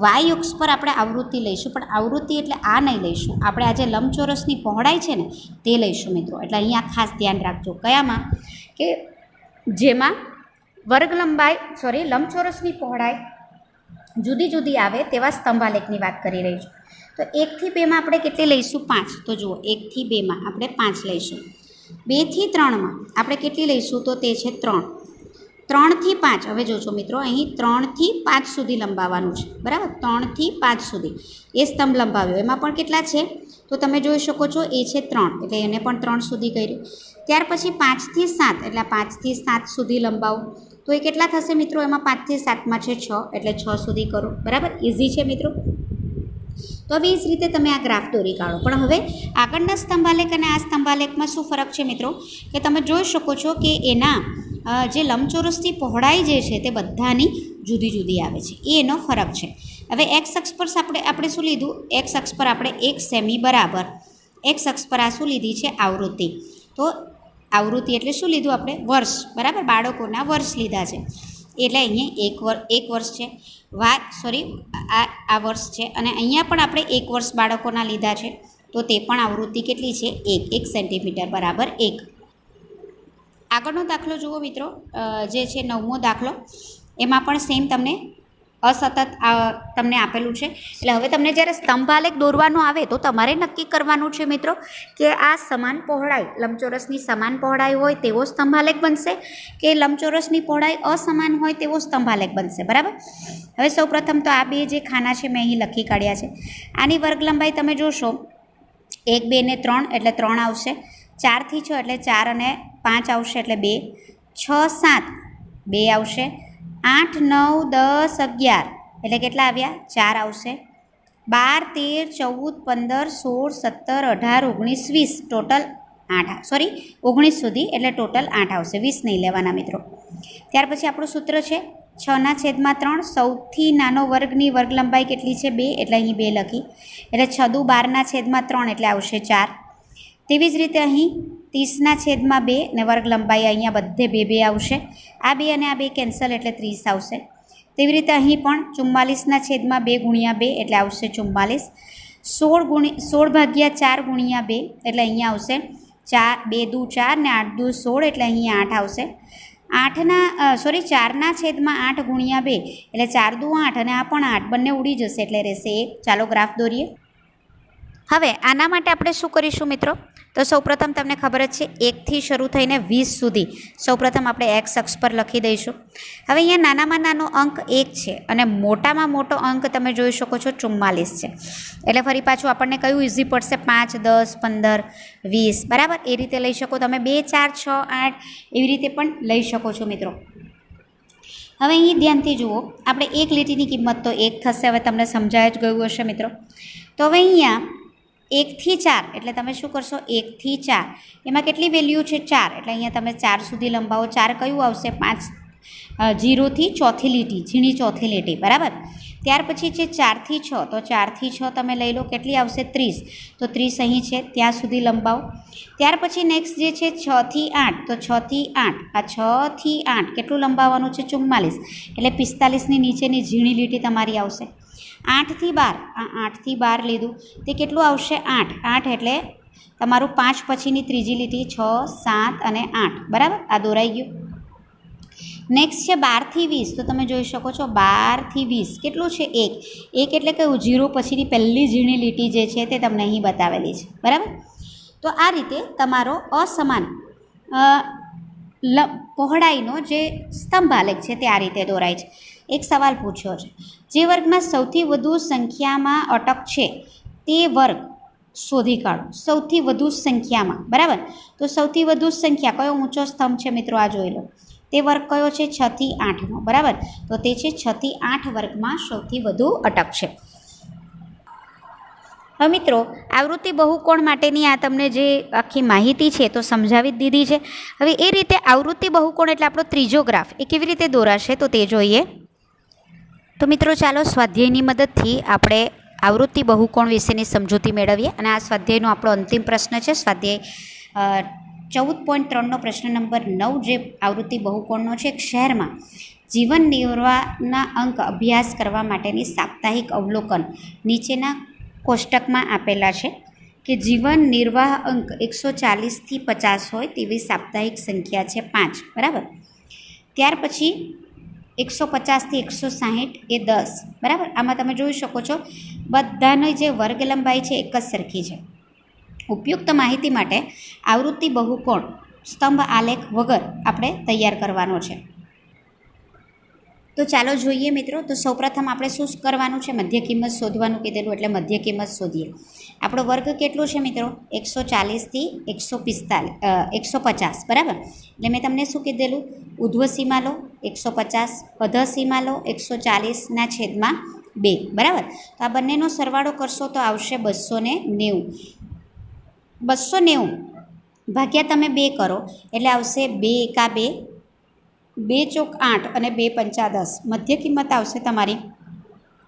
વાય અક્ષ પર આપણે આવૃત્તિ લઈશું, પણ આવૃત્તિ એટલે આ નહીં લઈશું, આપણે આ જે લંબચોરસની પહોળાઈ છે ને તે લઈશું મિત્રો. એટલે અહીંયા ખાસ ધ્યાન રાખજો કયામાં, કે જેમાં લંબચોરસની પહોળાઈ જુદી જુદી આવે તેવા સ્તંભાલેખની વાત કરી રહી છું. તો 1 થી 2માં આપણે કેટલી લઈશું? 5. તો જુઓ 1 થી 2માં આપણે 5 લઈશું. 2 થી 3માં આપણે કેટલી લઈશું? તો તે છે 3. 3 થી 5, હવે જોજો મિત્રો, અહીં 3 થી 5 સુધી લંબાવવાનું છે, બરાબર. 3 થી 5 સુધી એ સ્તંભ લંબાવ્યો, એમાં પણ કેટલા છે તો તમે જોઈ શકો છો એ છે 3, એટલે એને પણ 3 સુધી કર્યું. ત્યાર પછી 5 થી 7, એટલે 5 થી 7 સુધી લંબાવો, તો એ કેટલા થશે મિત્રો? એમાં 5 થી 7માં છે 6, એટલે 6 સુધી કરો, બરાબર. ઇઝી છે મિત્રો. તો હવે એ જ રીતે તમે આ ગ્રાફ દોરી કાઢો. પણ હવે આગળના સ્તંભાલેખ અને આ સ્તંભાલેખમાં શું ફરક છે મિત્રો? કે તમે જોઈ શકો છો કે એના જે લંબચોરસની પહોળાઈ જે છે તે બધાની જુદી જુદી આવે છે, એ એનો ફરક છે. હવે એક્સ અક્ષ પર આપણે શું લીધું? એક્સ અક્ષ પર આપણે 1 સેમી બરાબર એક્સ અક્ષ પર આ શું લીધી છે? આવૃત્તિ. તો આવૃત્તિ એટલે શું લીધું આપણે? વર્ષ, બરાબર. બાળકોના વર્ષ લીધા છે, એટલે અહીંયા 1 વર્ષ છે. આ વર્ષ છે, અને અહીંયા પણ આપણે 1 વર્ષ બાળકોના લીધા છે, તો તે પણ આવૃત્તિ કેટલી છે? 1 સેન્ટીમીટર બરાબર 1. આગળનો દાખલો જુઓ મિત્રો, જે છે 9મો દાખલો. એમાં પણ સેમ તમને અસતત તમને આપેલું છે. એટલે હવે તમને જ્યારે સ્તંભાલેખ દોરવાનો આવે તો તમારે નક્કી કરવાનું છે મિત્રો કે આ સમાન પહોળાઈ, લંબચોરસની સમાન પહોળાઈ હોય તેવો સ્તંભાલેખ બનશે કે લંબચોરસની પહોળાઈ અસમાન હોય તેવો સ્તંભાલેખ બનશે, બરાબર. હવે સૌપ્રથમ તો આ બે જે ખાના છે મેં અહીં લખી કાઢ્યા છે. આની વર્ગ લંબાઈ તમે જોશો 1, 2 ને 3 એટલે 3 આવશે. 4 થી 6 એટલે 4 અને 5 આવશે, એટલે 2. 6, 7 2 આવશે. 8, 9, 10, 11 એટલે કેટલા આવ્યા? 4 આવશે. 12, 13, 14, 15, 16, 17, 18, 19, 20 ટોટલ 19 સુધી, એટલે ટોટલ 8 આવશે. 20 નહીં લેવાના મિત્રો. ત્યાર પછી આપણું સૂત્ર છે 6/3. સૌથી નાનો વર્ગની વર્ગ લંબાઈ કેટલી છે? 2, એટલે અહીં 2 લખી. એટલે 6×12/3 એટલે આવશે 4. તેવી જ રીતે અહીં 30/2 ને વર્ગ લંબાઈ અહીંયા બધે 2 2 આવશે. આ 2 અને આ 2 કેન્સલ, એટલે 30 આવશે. તેવી રીતે અહીં પણ 44/2 × 2 એટલે આવશે 44. 16/4 × 2 એટલે અહીંયા આવશે 4 2 × 4 ને 8 2 16, એટલે અહીંયા 8 આવશે. 4/8 × 2 એટલે 4 2 8, અને આ પણ 8, બંને ઉડી જશે એટલે રહેશે 1. ચાલો ગ્રાફ દોરીએ. હવે આના માટે આપણે શું કરીશું મિત્રો? તો સૌપ્રથમ તમને ખબર જ છે 1 થી શરૂ થઈને 20 સુધી સૌપ્રથમ આપણે એક્સ અક્ષ પર લખી દઈશું. હવે અહીંયા નાનામાં નાનો અંક 1 છે, અને મોટામાં મોટો અંક તમે જોઈ શકો છો 44 છે. એટલે ફરી પાછું આપણને કયું ઇઝી પડશે? 5, 10, 15, 20, બરાબર. એ રીતે લઈ શકો તમે. 2, 4, 6, 8 એવી રીતે પણ લઈ શકો છો મિત્રો. હવે અહીં ધ્યાનથી જુઓ, આપણે 1 લીટીની કિંમત તો 1 થશે. હવે તમને સમજાય જ ગયું હશે મિત્રો. તો હવે અહીંયા 1 થી 4 એટલે તમે શું કરશો? 1 થી 4 એમાં કેટલી વેલ્યુ છે? 4, એટલે અહીંયા તમે 4 સુધી લંબાવો. 4 કયું આવશે? 5 0 થી ચોથી લીટી, ઝીણી ચોથી લીટી, બરાબર. ત્યાર પછી છે 4 થી 6, તો 4 થી 6 તમે લઈ લો, કેટલી આવશે? 30, તો 30 અહીં છે, ત્યાં સુધી લંબાવો. ત્યાર પછી નેક્સ્ટ જે છે 6 થી 8, તો 6 થી 8, આ 6 થી 8 કેટલું લંબાવવાનું છે? 44, એટલે 45ની નીચેની ઝીણી લીટી તમારી આવશે. 8 થી 12, આ 8 થી 12 લીધું, તે કેટલું આવશે? 8 એટલે તમારું 5 પછીની ત્રીજી લીટી 6, 7 અને 8, બરાબર. આ દોરાઈ ગયું. નેક્સ્ટ છે 12 થી 20, તો તમે જોઈ શકો છો 12 થી 20 કેટલું છે? 1 એટલે કયું? 0 પછીની પહેલી ઝીણી લીટી જે છે તે તમને અહીં બતાવેલી છે, બરાબર. તો આ રીતે તમારો અસમાન પહોળાઈનો જે સ્તંભાલેખ છે તે આ રીતે દોરાય છે. એક સવાલ પૂછ્યો છે, જે વર્ગમાં સૌથી વધુ સંખ્યામાં અટક છે તે વર્ગ શોધી કાઢો. સૌથી વધુ સંખ્યામાં, બરાબર. તો સૌથી વધુ સંખ્યા કયો ઊંચો સ્તંભ છે મિત્રો? આ જોઈ લો. તે વર્ગ કયો છે? 6 થી 8નો, બરાબર. તો તે છે 6 થી 8 વર્ગમાં સૌથી વધુ અટક છે. હવે મિત્રો, આવૃત્તિ બહુકોણ માટેની આ તમને જે આખી માહિતી છે તો સમજાવી જ દીધી છે. હવે એ રીતે આવૃત્તિ બહુકોણ એટલે આપણો ત્રીજો ગ્રાફ એ કેવી રીતે દોરાશે તો તે જોઈએ. તો મિત્રો ચાલો સ્વાધ્યાયની મદદથી આપણે આવૃત્તિ બહુકોણ વિશેની સમજૂતી મેળવીએ. અને આ સ્વાધ્યાયનો આપણો અંતિમ પ્રશ્ન છે, સ્વાધ્યાય 14.3નો પ્રશ્ન નંબર 9 જે આવૃત્તિ બહુકોણનો છે. એક શહેરમાં જીવન નિર્વાહના અંક અભ્યાસ કરવા માટેની સાપ્તાહિક અવલોકન નીચેના કોષ્ટકમાં આપેલા છે કે જીવન નિર્વાહ અંક 140થી 50 હોય તેવી સાપ્તાહિક સંખ્યા છે 5, બરાબર. ત્યાર પછી 150થી 160 એ 10, બરાબર. આમાં તમે જોઈ શકો છો બધાની જે વર્ગ લંબાઈ છે એક જ સરખી છે. ઉપયુક્ત માહિતી માટે આવૃત્તિ બહુકોણ સ્તંભ આલેખ વગર આપણે તૈયાર કરવાનો છે. તો ચાલો જોઈએ મિત્રો. તો સૌપ્રથમ આપણે શું કરવાનું છે, મધ્ય કિંમત શોધવાનું કીધેલું એટલે મધ્ય કિંમત શોધીએ. આપણો વર્ગ કેટલો છે મિત્રો? 140થી 150, બરાબર. એટલે મેં તમને શું કીધેલું? ઉધ્વ સીમા લો 150, અધઃ સીમા લો 140/2, બરાબર. તો આ બંનેનો સરવાળો કરશો તો આવશે 290. 290 ભાગ્યા તમે 2 કરો એટલે આવશે 2 એકા 2, 2 ચોક 8 અને 2 પંચા 10. મધ્ય કિંમત આવશે તમારી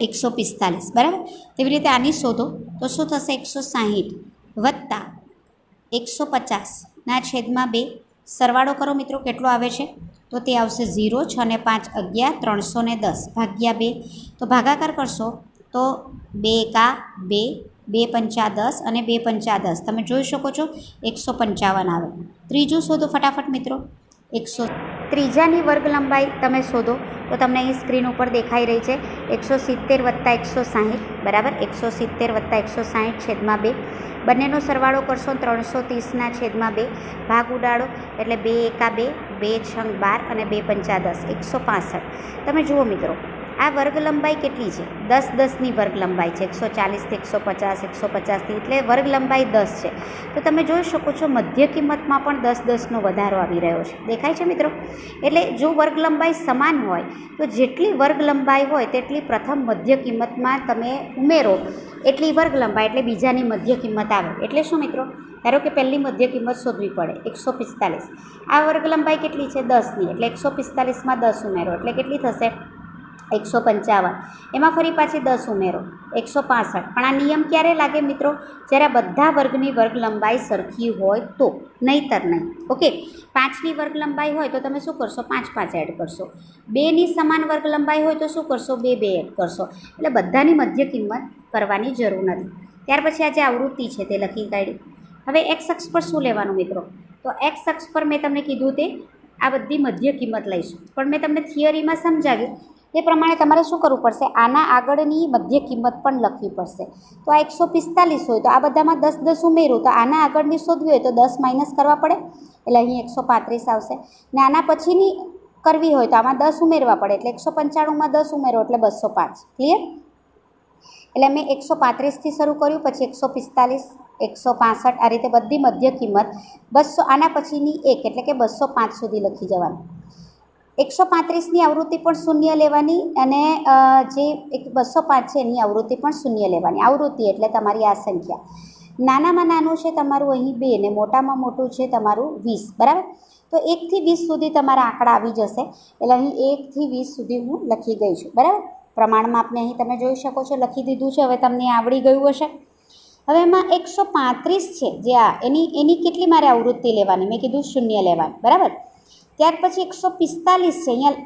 145, બરાબર. તેવી રીતે આની શોધો તો શું થશે? 160 વત્તા 150/2. સરવાળો કરો મિત્રો, કેટલો આવે છે? તો તે આવશે 0, 6 ને 5 11, 310 ભાગ્યા 2. તો ભાગાકાર કરશો તો 2 એકા 2, 2 પંચા 10 અને 2 પંચા 10. તમે જોઈ શકો છો 155 આવે. ત્રીજું શોધો ફટાફટ મિત્રો. ત્રીજાની વર્ગ લંબાઈ તમે શોધો તો તમને અહીં સ્ક્રીન ઉપર દેખાઈ રહી છે 170 વત્તા 160, બરાબર. 170 વત્તા 160/2. બંનેનો સરવાળો કરશો 330/2. ભાગ ઉડાડો એટલે 2 એકા 2, 2 છંગ 12 અને 2 પંચા 10, 165. તમે જુઓ મિત્રો, આ વર્ગ લંબાઈ કેટલી છે? 10 10ની વર્ગ લંબાઈ છે. 140થી 150, 150થી એટલે વર્ગ લંબાઈ 10 છે. તો તમે જોઈ શકો છો મધ્ય કિંમતમાં પણ 10 10નો વધારો આવી રહ્યો છે. દેખાય છે મિત્રો? એટલે જો વર્ગ લંબાઈ સમાન હોય તો જેટલી વર્ગ લંબાઈ હોય તેટલી પ્રથમ મધ્ય કિંમતમાં તમે ઉમેરો એટલી વર્ગ લંબાઈ એટલે બીજાની મધ્ય કિંમત આવે. એટલે શું મિત્રો? ધારો કે પહેલી મધ્ય કિંમત શોધવી પડે 145. આ વર્ગ લંબાઈ કેટલી છે? 10ની. એટલે 145માં 10 ઉમેરો એટલે કેટલી થશે? 155. એમાં ફરી પાછી 10 ઉમેરો 165. પણ આ નિયમ ક્યારે લાગે મિત્રો? જ્યારે બધા વર્ગની વર્ગ લંબાઈ સરખી હોય તો, નહીંતર નહીં. ઓકે. 5ની વર્ગ લંબાઈ હોય તો તમે શું કરશો? 5 5 એડ કરશો. 2ની સમાન વર્ગ લંબાઈ હોય તો શું કરશો? 2 2 એડ કરશો. એટલે બધાની મધ્ય કિંમત કરવાની જરૂર નથી. ત્યાર પછી આ જે આવૃત્તિ છે તે લખી કાઢી. હવે એક્સ અક્ષ પર શું લેવાનું મિત્રો? તો એક્સ અક્ષ પર મેં તમને કીધું તે આ બધી મધ્ય કિંમત લઈશું. પણ મેં તમને થિયરીમાં સમજાવ્યું તે પ્રમાણે તમારે શું કરવું પડશે? આના આગળની મધ્ય કિંમત પણ લખવી પડશે. તો આ 145 હોય તો આ બધામાં 10 10 ઉમેરું તો આના આગળની શોધવી હોય તો 10 માઇનસ કરવા પડે એટલે અહીં 135 આવશે. ને આના પછીની કરવી હોય તો આમાં 10 ઉમેરવા પડે એટલે 195માં 10 ઉમેરો એટલે 205. ક્લિયર? એટલે મેં 135થી શરૂ કર્યું, પછી 145, 165 આ રીતે બધી મધ્ય કિંમત 200 આના પછીની 1 એટલે કે 205 સુધી લખી જવાનું. 135ની આવૃત્તિ પણ શૂન્ય લેવાની અને જે 205 છે એની આવૃત્તિ પણ શૂન્ય લેવાની. આવૃત્તિ એટલે તમારી આ સંખ્યા. નાનામાં નાનું છે તમારું અહીં 2 ને મોટામાં મોટું છે તમારું 20, બરાબર. તો 1 થી 20 સુધી તમારા આંકડા આવી જશે. એટલે અહીં 1 થી 20 સુધી હું લખી ગઈ છું, બરાબર. પ્રમાણમાં આપણે અહીં તમે જોઈ શકો છો લખી દીધું છે. હવે તમને આવડી ગયું હશે. હવે એમાં 135 છે જે આ એની કેટલી મારે આવૃત્તિ લેવાની? મેં કીધું શૂન્ય લેવાની, બરાબર. ત્યાર પછી 145 છે. અહીંયા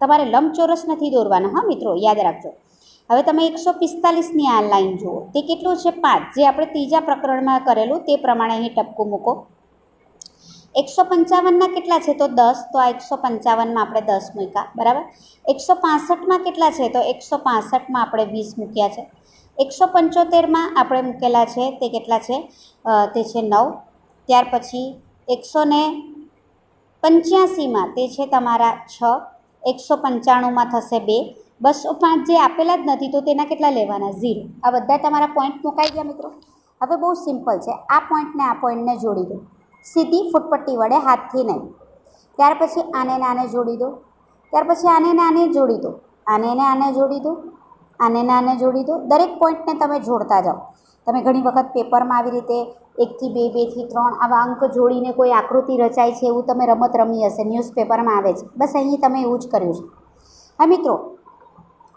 તમારે લંબચોરસ નથી દોરવાનો, હા મિત્રો, યાદ રાખજો. હવે તમે 145ની આ લાઈન જુઓ, તે કેટલું છે? 5, જે આપણે ત્રીજા પ્રકરણમાં કરેલું તે પ્રમાણે અહીં ટપકું મૂકો. 155ના કેટલા છે? તો 10. તો આ 155માં આપણે 10 મૂક્યા, બરાબર. 165માં કેટલા છે? તો 165માં આપણે 20 મૂક્યા છે. 175માં આપણે મૂકેલા છે તે કેટલા છે? તે છે 9. ત્યાર પછી 185માં તે છે તમારા 6. 195માં થશે 2. 205 જે આપેલા જ નથી તો તેના કેટલા લેવાના? 0. આ બધા તમારા પોઈન્ટ મુકાઈ ગયા મિત્રો. હવે બહુ સિમ્પલ છે. આ પોઈન્ટને આ પોઈન્ટને જોડી દો સીધી ફૂટપટ્ટી વડે, હાથથી નહીં. ત્યાર પછી આને આને જોડી દો. ત્યાર પછી આને આને જોડી દો. આને આને જોડી દો. આને આને જોડી દો. દરેક પોઈન્ટને તમે જોડતા જાઓ. તમે ઘણી વખત પેપરમાં આવી રીતે 1 થી 2, 2 થી 3 આવા અંક જોડીને કોઈ આકૃતિ રચાય છે એવું તમે રમત રમી હશે, ન્યૂઝપેપરમાં આવે છે. બસ અહીં તમે એવું જ કર્યું છે. હા મિત્રો,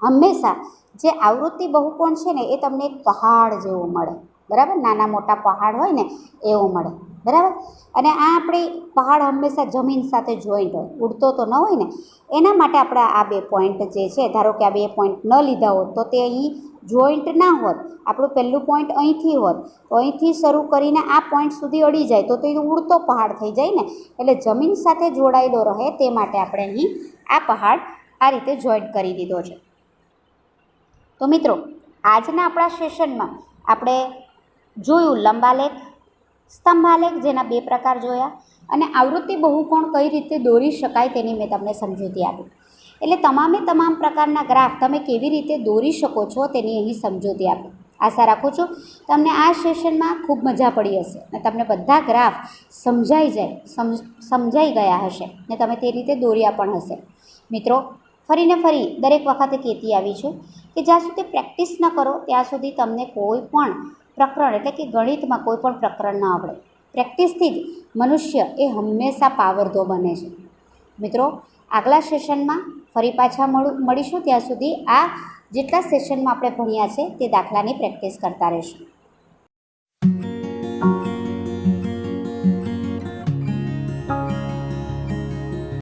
હંમેશા જે આવૃત્તિ બહુકોણ છે ને એ તમને એક પહાડ જેવું મળે, બરાબર, નાના મોટા પહાડ હોય ને એવું મળે, બરાબર. અને આ આપણી પહાડ હંમેશા જમીન સાથે જોઈન્ટ હોય, ઉડતો તો ન હોય ને, એના માટે આપણે આ 2 પોઈન્ટ જે છે, ધારો કે આ 2 પોઈન્ટ ન લીધા હોત તો તે અહીં જોઈન્ટ ના હોત. આપણું પહેલું પોઈન્ટ અહીંથી હોત તો અહીંથી શરૂ કરીને આ પોઈન્ટ સુધી અડી જાય તો એ ઉડતો પહાડ થઈ જાય ને. એટલે જમીન સાથે જોડાયેલો રહે તે માટે આપણે અહીં આ પહાડ આ રીતે જોઈન્ટ કરી દીધો છે. તો મિત્રો, આજના આપણા સેશનમાં આપણે જોયું લંબાલેખ, સ્તંભાલેખ, જેના 2 પ્રકાર જોયા, અને આવૃત્તિ બહુકોણ કઈ રીતે દોરી શકાય તેની મેં તમને સમજૂતી આપી. એટલે તમામ પ્રકારના ગ્રાફ તમે કેવી રીતે દોરી શકો છો તેની અહીં સમજૂતી આપી. આશા રાખું છું તમને આ સેશનમાં ખૂબ મજા પડી હશે અને તમને બધા ગ્રાફ સમજાઈ ગયા હશે ને તમે તે રીતે દોર્યા પણ હશે. મિત્રો, ફરીને ફરી દરેક વખતે કહેતી આવી છું કે જ્યાં સુધી પ્રેક્ટિસ ન કરો ત્યાં સુધી તમને કોઈ પણ પ્રકરણ એટલે કે ગણિતમાં કોઈ પણ પ્રકરણ ન આવડે. પ્રેક્ટિસથી જ મનુષ્ય એ હંમેશા પાવરધો બને છે. મિત્રો, આગલા સેશનમાં ફરી પાછા મળીશું. ત્યાં સુધી આ જેટલા સેશનમાં આપણે ભણ્યા છે તે દાખલાની પ્રેક્ટિસ કરતા રહીશું.